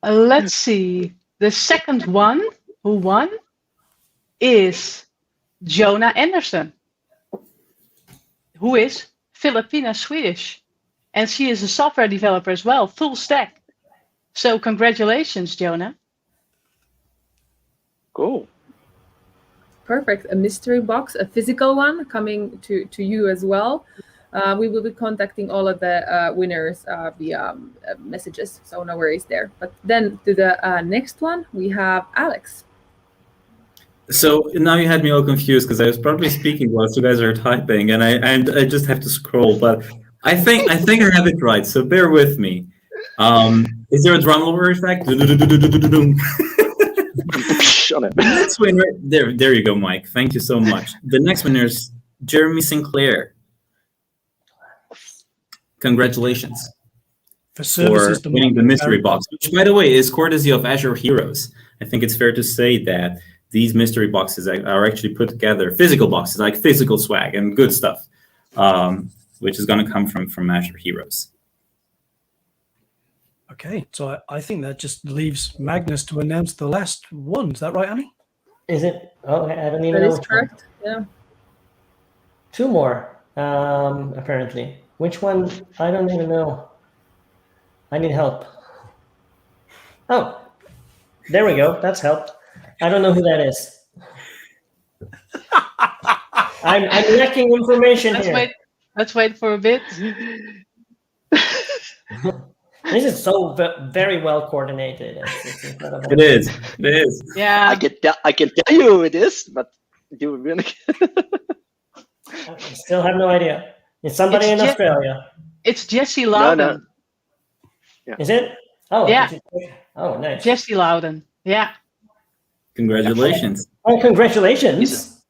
R: Let's see. The second one who won is Jonah Anderson, who is Filipina Swedish. And she is a software developer as well, full stack. So congratulations, Jonah.
F: Cool.
A: Perfect. A mystery box, a physical one coming to you as well. We will be contacting all of the winners via messages, so no worries there. But then to the next one, we have Alex.
N: So now you had me all confused because I was probably speaking whilst you guys are typing, and I just have to scroll. But I think I have it right. So bear with me. Is there a drum roll effect? The next winner, there you go, Mike. Thank you so much. The next winner is Jeremy Sinclair. Congratulations for winning the mystery box, which, by the way, is courtesy of Azure Heroes. I think it's fair to say that these mystery boxes are actually put together, physical boxes, like physical swag and good stuff, which is going to come from Azure Heroes.
B: Okay, so I think that just leaves Magnus to announce the last one. Is that right, Annie?
E: Is it? Oh, I don't even know.
A: That is correct. Yeah.
E: Two more, apparently. Which one? I don't even know. I need help. Oh, there we go. That's helped. I don't know who that is. I'm lacking information here.
R: Let's wait for a bit.
E: This is so very well coordinated. It's incredible.
N: It is. It is.
R: Yeah.
F: I can tell you who it is, but do we really?
E: I still have no idea. It's somebody in Australia.
R: It's Jesse Loudon.
F: No. Yeah.
E: Is it? Oh,
R: yeah.
E: Oh, nice.
R: Jesse Loudon. Yeah.
N: Congratulations.
E: Oh, congratulations.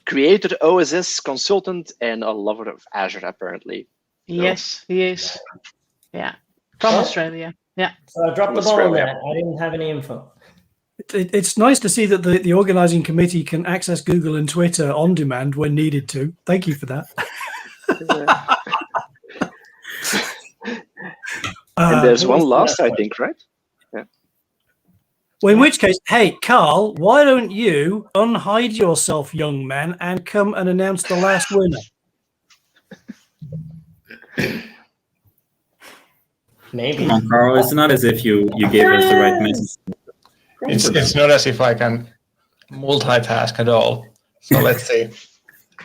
F: Created OSS consultant and a lover of Azure, apparently.
R: Yes, he is. Yeah, from
E: Oh.
R: Australia. Yeah.
E: So I dropped the
F: From
E: ball on
F: Australia.
E: that. I didn't have any info.
B: It's nice to see that the organising committee can access Google and Twitter on demand when needed to. Thank you for that.
F: And there's one
E: Who's
F: last, I
E: that?
F: think, right? Yeah.
B: Well, in which case, hey, Carl, why don't you unhide yourself, young man, and come and announce the last winner?
E: Maybe.
N: Come on, Carl. It's not as if you gave us the right message.
S: It's not as if I can multitask at all. So let's see.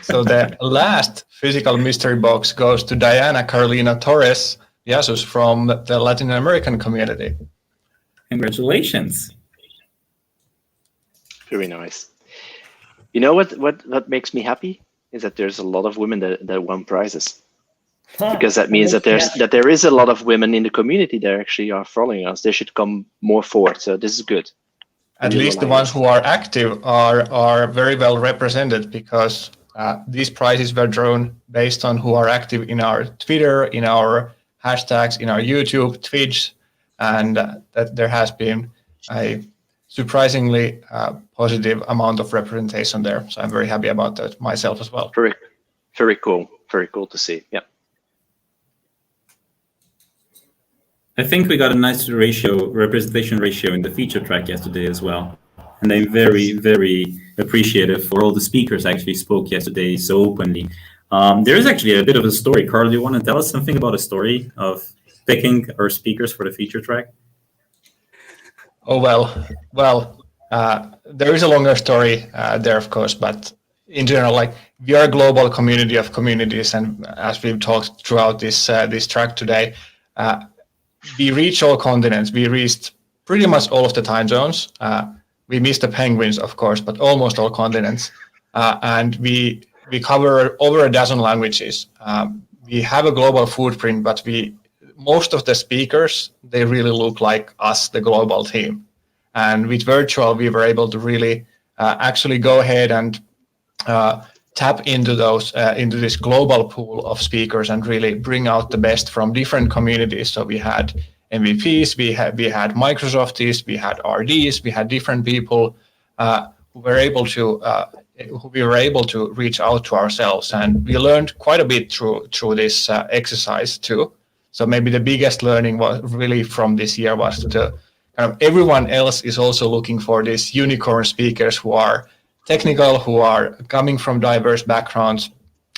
S: So the last physical mystery box goes to Diana Carolina Torres Jesus from the Latin American community.
N: Congratulations.
F: Very nice. You know what makes me happy is that there's a lot of women that won prizes. Because that means that there is a lot of women in the community that actually are following us. They should come more forward. So this is good.
S: At least the ones who are active are very well represented, because these prizes were drawn based on who are active in our Twitter, in our hashtags, in our YouTube, Twitch, and that there has been a surprisingly positive amount of representation there. So I'm very happy about that myself as well.
F: Very, very cool. Very cool to see. Yeah.
N: I think we got a nice representation ratio in the feature track yesterday as well. And I'm very, very appreciative for all the speakers actually spoke yesterday so openly. There is actually a bit of a story. Carl, do you want to tell us something about a story of picking our speakers for the feature track?
S: Oh, well, there is a longer story there, of course, but in general, like, we are a global community of communities, and as we've talked throughout this track today, we reach all continents. We reached pretty much all of the time zones. We missed the penguins, of course, but almost all continents. And we cover over a dozen languages. We have a global footprint, but most of the speakers, they really look like us, the global team. And with virtual, we were able to really actually go ahead and tap into into this global pool of speakers and really bring out the best from different communities. So we had MVPs, we had Microsofties, we had RDs, we had different people who we were able to reach out to ourselves, and we learned quite a bit through this exercise too. So maybe the biggest learning was really from this year was to everyone else is also looking for these unicorn speakers who are technical, who are coming from diverse backgrounds.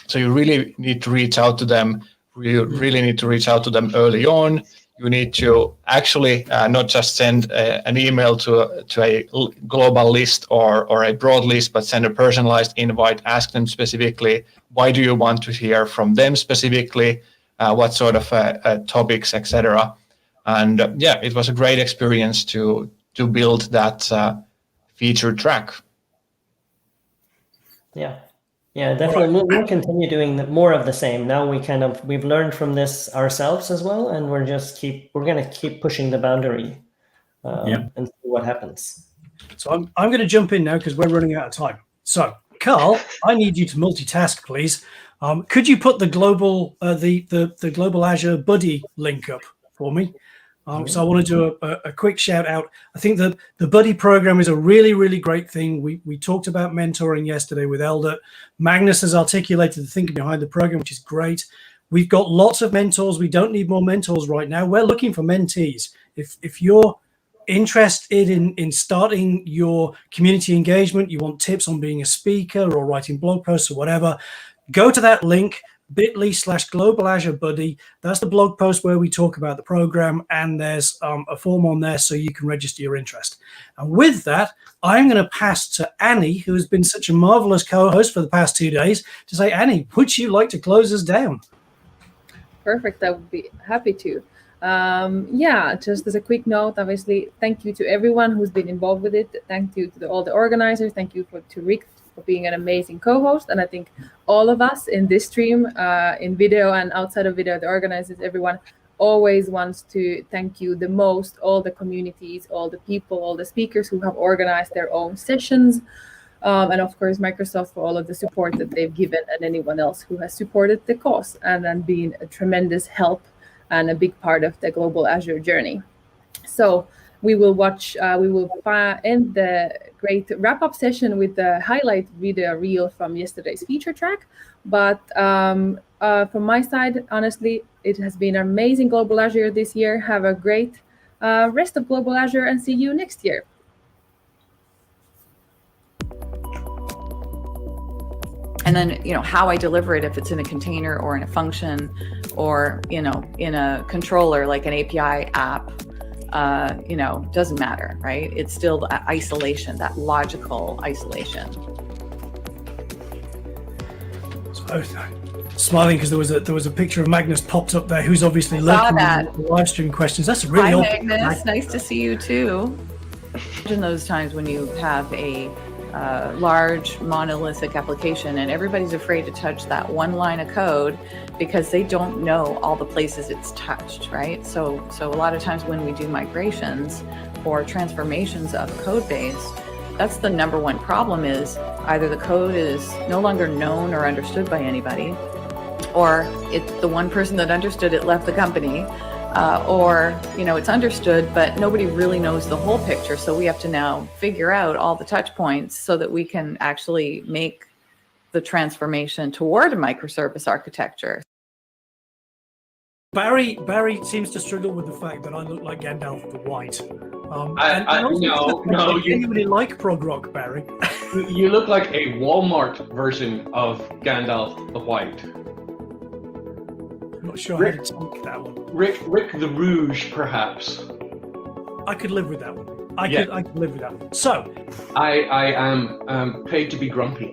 S: So you really need to reach out to them. You really need to reach out to them early on. You need to actually not just send an email to a global list or a broad list, but send a personalized invite, ask them specifically, why do you want to hear from them specifically, what sort of topics, etc. And yeah, it was a great experience to build that featured track.
E: Yeah, definitely. We'll continue doing more of the same. Now we've learned from this ourselves as well, and we're going to keep pushing the boundary and see what happens.
B: So I'm going to jump in now because we're running out of time. So Carl, I need you to multitask, please. Could you put the global the global Azure Buddy link up for me? So I want to do a quick shout out. I think that the Buddy program is a really, really great thing. We talked about mentoring yesterday with Eldert. Magnus has articulated the thinking behind the program, which is great. We've got lots of mentors. We don't need more mentors right now. We're looking for mentees. If you're interested in starting your community engagement, you want tips on being a speaker or writing blog posts or whatever, go to that link. bit.ly/Global Azure Buddy. That's the blog post where we talk about the program, and there's a form on there so you can register your interest. And with that, I'm going to pass to Annie, who has been such a marvelous co-host for the past 2 days, to say, Annie, would you like to close us down?
A: Perfect. I would be happy to. Just as a quick note, obviously, thank you to everyone who's been involved with it. Thank you to all the organizers. Thank you to Rick for being an amazing co-host. And I think all of us in this stream, in video and outside of video, the organizers, everyone always wants to thank you the most, all the communities, all the people, all the speakers who have organized their own sessions. And of course, Microsoft for all of the support that they've given, and anyone else who has supported the cause and then been a tremendous help and a big part of the global Azure journey. So we will end the great wrap-up session with the highlight video reel from yesterday's feature track. But from my side, honestly, it has been amazing Global Azure this year. Have a great rest of Global Azure and see you next year.
T: And then, how I deliver it, if it's in a container or in a function or, in a controller like an API app, doesn't matter, right? It's still that isolation, that logical isolation.
B: So, smiling because there was a picture of Magnus popped up there, who's obviously lurking in the live stream questions. That's a really old.
T: Hi, Magnus. Nice to see you too. Imagine those times when you have a large monolithic application and everybody's afraid to touch that one line of code because they don't know all the places it's touched, right? So a lot of times when we do migrations or transformations of a code base, that's the number one problem, is either the code is no longer known or understood by anybody, or it's the one person that understood it left the company, or it's understood, but nobody really knows the whole picture. So we have to now figure out all the touch points so that we can actually make the transformation toward a microservice architecture.
B: Barry seems to struggle with the fact that I look like Gandalf the White.
U: No,
B: you genuinely like prog rock, Barry.
U: You look like a Walmart version of Gandalf the White.
B: I'm not sure how to take that one.
U: Rick the Rouge, perhaps.
B: I could live with that one. I could live with that one. So,
U: I am paid to be grumpy.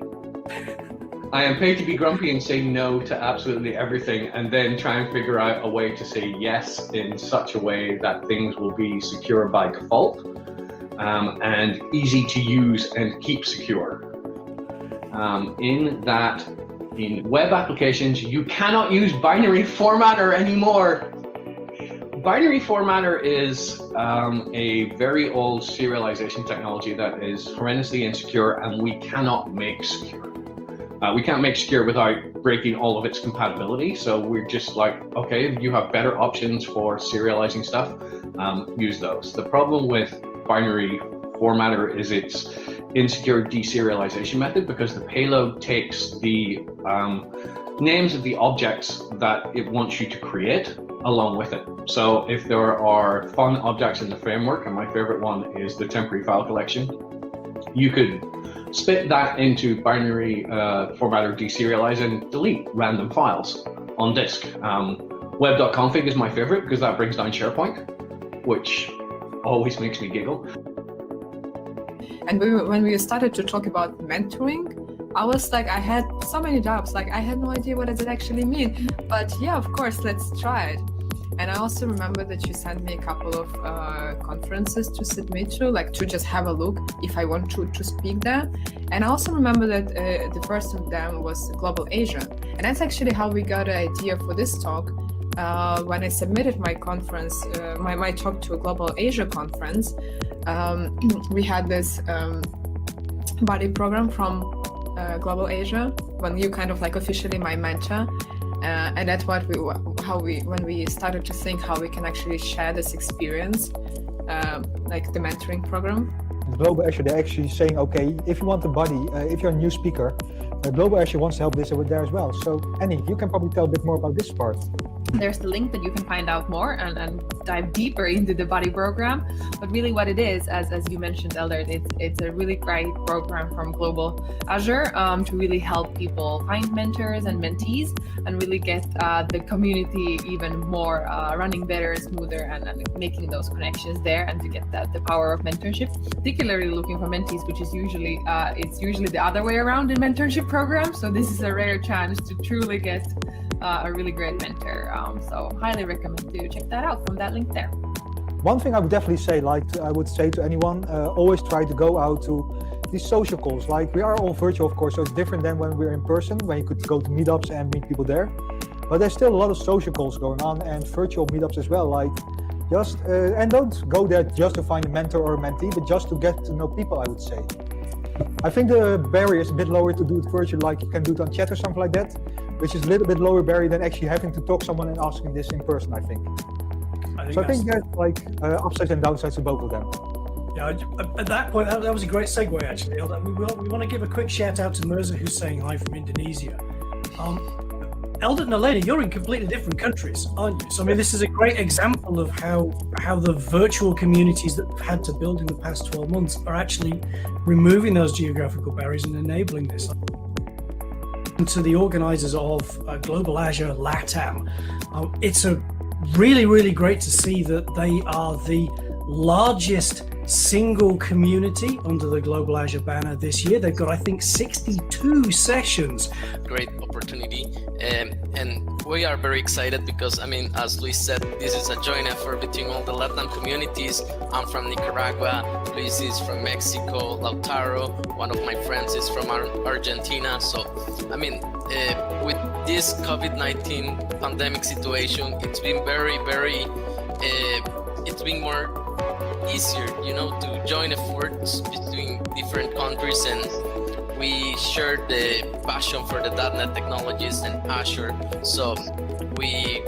U: I am paid to be grumpy and say no to absolutely everything, and then try and figure out a way to say yes in such a way that things will be secure by default, and easy to use and keep secure. In web applications, you cannot use binary formatter anymore. Binary formatter is a very old serialization technology that is horrendously insecure, and we cannot make secure. We can't make secure without breaking all of its compatibility. So we're just like, okay, you have better options for serializing stuff, use those. The problem with binary formatter is its insecure deserialization method, because the payload takes the names of the objects that it wants you to create along with it. So if there are fun objects in the framework, and my favorite one is the temporary file collection, you could spit that into binary formatter, deserialize, and delete random files on disk. Web.config is my favorite because that brings down SharePoint, which always makes me giggle.
V: And when we started to talk about mentoring, I was like, I had so many doubts. Like, I had no idea what does it actually mean. But yeah, of course, let's try it. And I also remember that you sent me a couple of conferences to submit to, like to just have a look if I want to speak there. And I also remember that the first of them was Global Asia. And that's actually how we got an idea for this talk. When I submitted my conference, my talk to a Global Asia conference, we had this buddy program from Global Asia, when you kind of like officially my mentor. And that's when we started to think how we can actually share this experience, like the mentoring program.
W: Global Azure, they're actually saying, okay, if you want a buddy, if you're a new speaker, Global Azure wants to help this over there as well. So Annie, you can probably tell a bit more about this part.
A: There's the link that you can find out more and dive deeper into the buddy program. But really what it is, as you mentioned, Eldar, it's a really great program from Global Azure to really help people find mentors and mentees and really get the community even more running better, smoother, and making those connections there, and to get the power of mentorship, particularly looking for mentees, which is usually the other way around in mentorship programs. So this is a rare chance to truly get a really great mentor. So highly recommend to check that out from that link there.
W: One thing I would definitely say, I would say to anyone, always try to go out to these social calls. Like, we are all virtual, of course, so it's different than when we're in person, when you could go to meetups and meet people there. But there's still a lot of social calls going on and virtual meetups as well. Like, just and don't go there just to find a mentor or a mentee, but just to get to know people, I would say. I think the barrier is a bit lower to do it virtually, like you can do it on chat or something like that, which is a little bit lower barrier than actually having to talk to someone and asking this in person, I think. I think there's like upsides and downsides to both of them.
B: Yeah, at that point, that was a great segue, actually. We want to give a quick shout out to Mirza, who's saying hi from Indonesia. Eldon and Elena, you're in completely different countries, aren't you? So, I mean, this is a great example of how the virtual communities that we've had to build in the past 12 months are actually removing those geographical barriers and enabling this. And to the organizers of Global Azure LATAM, it's a really, really great to see that they are the largest single community under the Global Azure banner this year. They've got, I think, 62 sessions.
C: Great opportunity, and we are very excited because, I mean, as Luis said, this is a joint effort between all the Latin communities. I'm from Nicaragua, Luis is from Mexico, Lautaro, one of my friends is from Argentina. So, I mean, with this COVID-19 pandemic situation, it's been very, it's been more easier, you know, to join efforts between different countries, and we share the passion for the .NET technologies and Azure. So we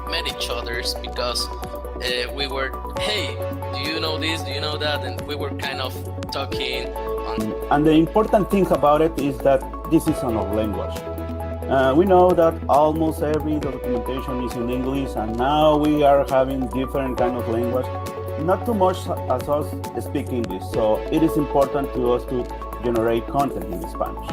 C: met each other because we were, hey, do you know this? Do you know that? And we were kind of talking.
D: And the important thing about it is that this is on our language. We know that almost every documentation is in English, and now we are having different kind of language. Not too much as us speak English, so it is important to us to generate content in Spanish.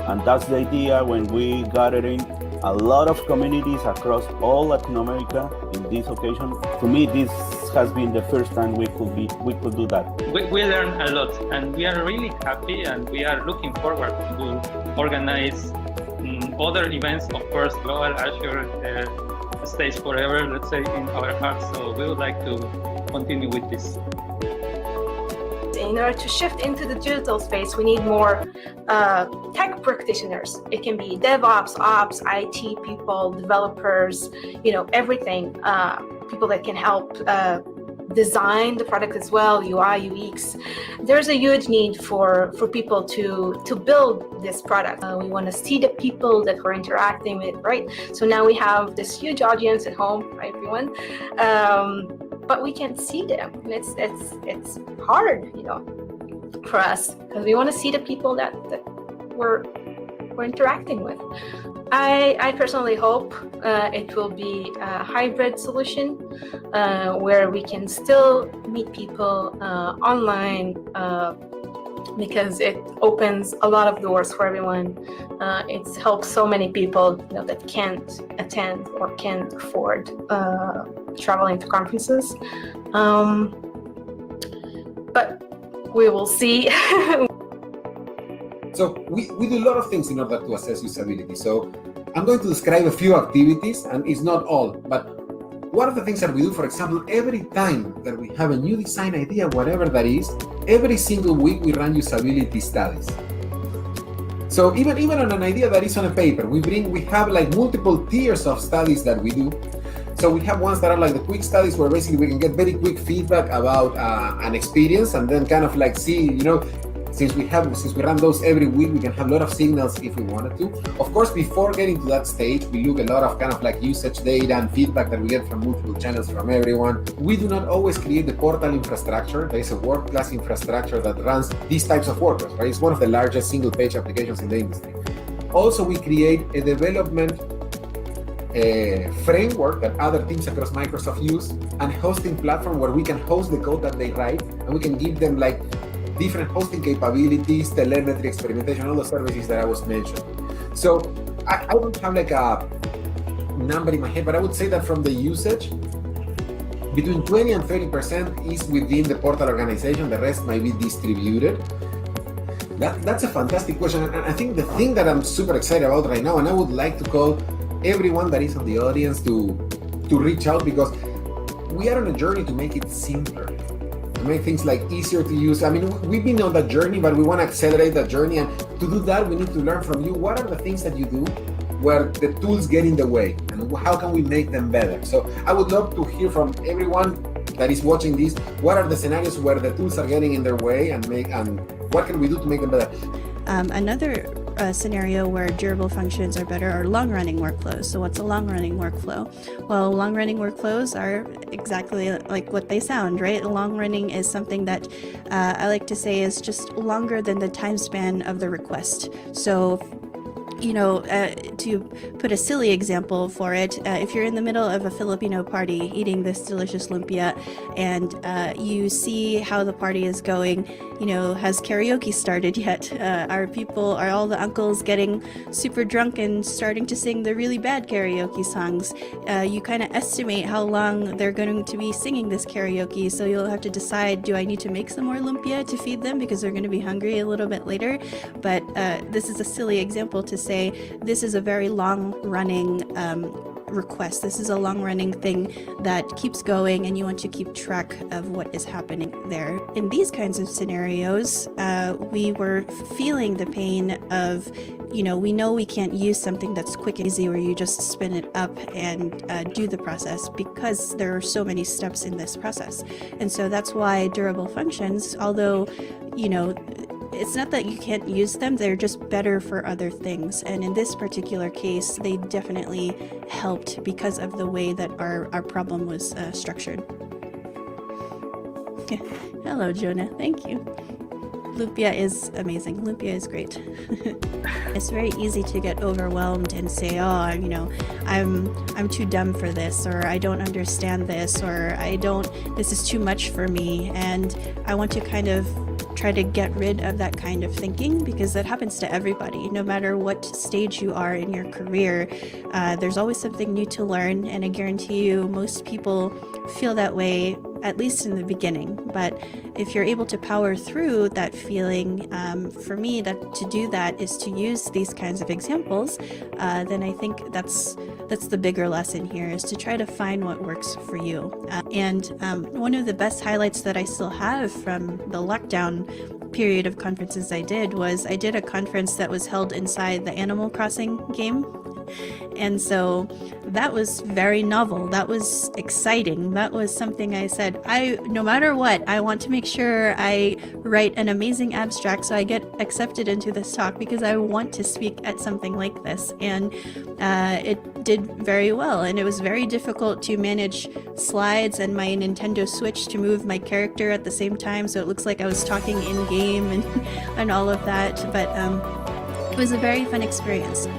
D: And that's the idea when we gathering a lot of communities across all Latin America in this occasion. To me, this has been the first time we could do that.
H: We learn a lot, and we are really happy, and we are looking forward to organize other events. Of course, Global Azure stays forever, let's say, in our hearts. So we would like to continue with this.
X: In order to shift into the digital space, we need more tech practitioners. It can be DevOps, Ops, IT people, developers, you know, everything. People that can help design the product as well, UI, UX. There's a huge need for people to build this product. We want to see the people that we're interacting with, right? So now we have this huge audience at home, right, everyone? But we can't see them, and it's hard, you know, for us, because we want to see the people that we're interacting with. I personally hope it will be a hybrid solution where we can still meet people online, because it opens a lot of doors for everyone. It helps so many people, you know, that can't attend or can't afford traveling to conferences. But we will see.
Y: So we do a lot of things in order to assess usability. So I'm going to describe a few activities, and it's not all, but one of the things that we do, for example, every time that we have a new design idea, whatever that is, every single week we run usability studies. So even on an idea that is on a paper, we have like multiple tiers of studies that we do. So we have ones that are like the quick studies, where basically we can get very quick feedback about an experience, and then kind of like see, you know, since we run those every week, we can have a lot of signals if we wanted to. Of course, before getting to that stage, we look a lot of kind of like usage data and feedback that we get from multiple channels from everyone. We do not always create the portal infrastructure. There is a world-class infrastructure that runs these types of workloads, right? It's one of the largest single-page applications in the industry. Also, we create a development framework that other teams across Microsoft use, and hosting platform where we can host the code that they write, and we can give them like different hosting capabilities, telemetry, experimentation, all the services that I was mentioning. So I don't have like a number in my head, but I would say that from the usage, between 20 and 30% is within the portal organization. The rest might be distributed. That's a fantastic question. And I think the thing that I'm super excited about right now, and I would like to call everyone that is on the audience to reach out, because we are on a journey to make it simpler, to make things like easier to use. I mean, we've been on that journey, but we want to accelerate that journey. And to do that, we need to learn from you. What are the things that you do where the tools get in the way, and how can we make them better? So I would love to hear from everyone that is watching this. What are the scenarios where the tools are getting in their way, and what can we do to make them better?
G: Another scenario where durable functions are better are long-running workflows. So what's a long-running workflow? Well, long-running workflows are exactly like what they sound, right? Long-running is something that I like to say is just longer than the time span of the request. So to put a silly example for it, if you're in the middle of a Filipino party eating this delicious lumpia and you see how the party is going, has karaoke started yet? Are all the uncles getting super drunk and starting to sing the really bad karaoke songs? You kind of estimate how long they're going to be singing this karaoke, so you'll have to decide, do I need to make some more lumpia to feed them because they're going to be hungry a little bit later? But this is a silly example to say this is a very long-running request. This is a long-running thing that keeps going, and you want to keep track of what is happening there. In these kinds of scenarios, we were feeling the pain of, we know we can't use something that's quick and easy where you just spin it up and do the process, because there are so many steps in this process. And so that's why durable functions, although, it's not that you can't use them, they're just better for other things. And in this particular case, they definitely helped because of the way that our problem was structured. Hello, Jonah. Thank you. Lumpia is amazing. Lumpia is great. It's very easy to get overwhelmed and say, I'm too dumb for this, or I don't understand this, or this is too much for me. And I want to kind of try to get rid of that kind of thinking, because that happens to everybody. No matter what stage you are in your career, there's always something new to learn, and I guarantee you most people feel that way, at least in the beginning. But if you're able to power through that feeling, for me, to do that is to use these kinds of examples, then I think that's the bigger lesson here, is to try to find what works for you. And one of the best highlights that I still have from the lockdown period of conferences I did a conference that was held inside the Animal Crossing game. And so that was very novel. That was exciting. That was something I said, no matter what, I want to make sure I write an amazing abstract so I get accepted into this talk, because I want to speak at something like this. And it did very well. And it was very difficult to manage slides and my Nintendo Switch to move my character at the same time, so it looks like I was talking in game and all of that. But it was a very fun experience.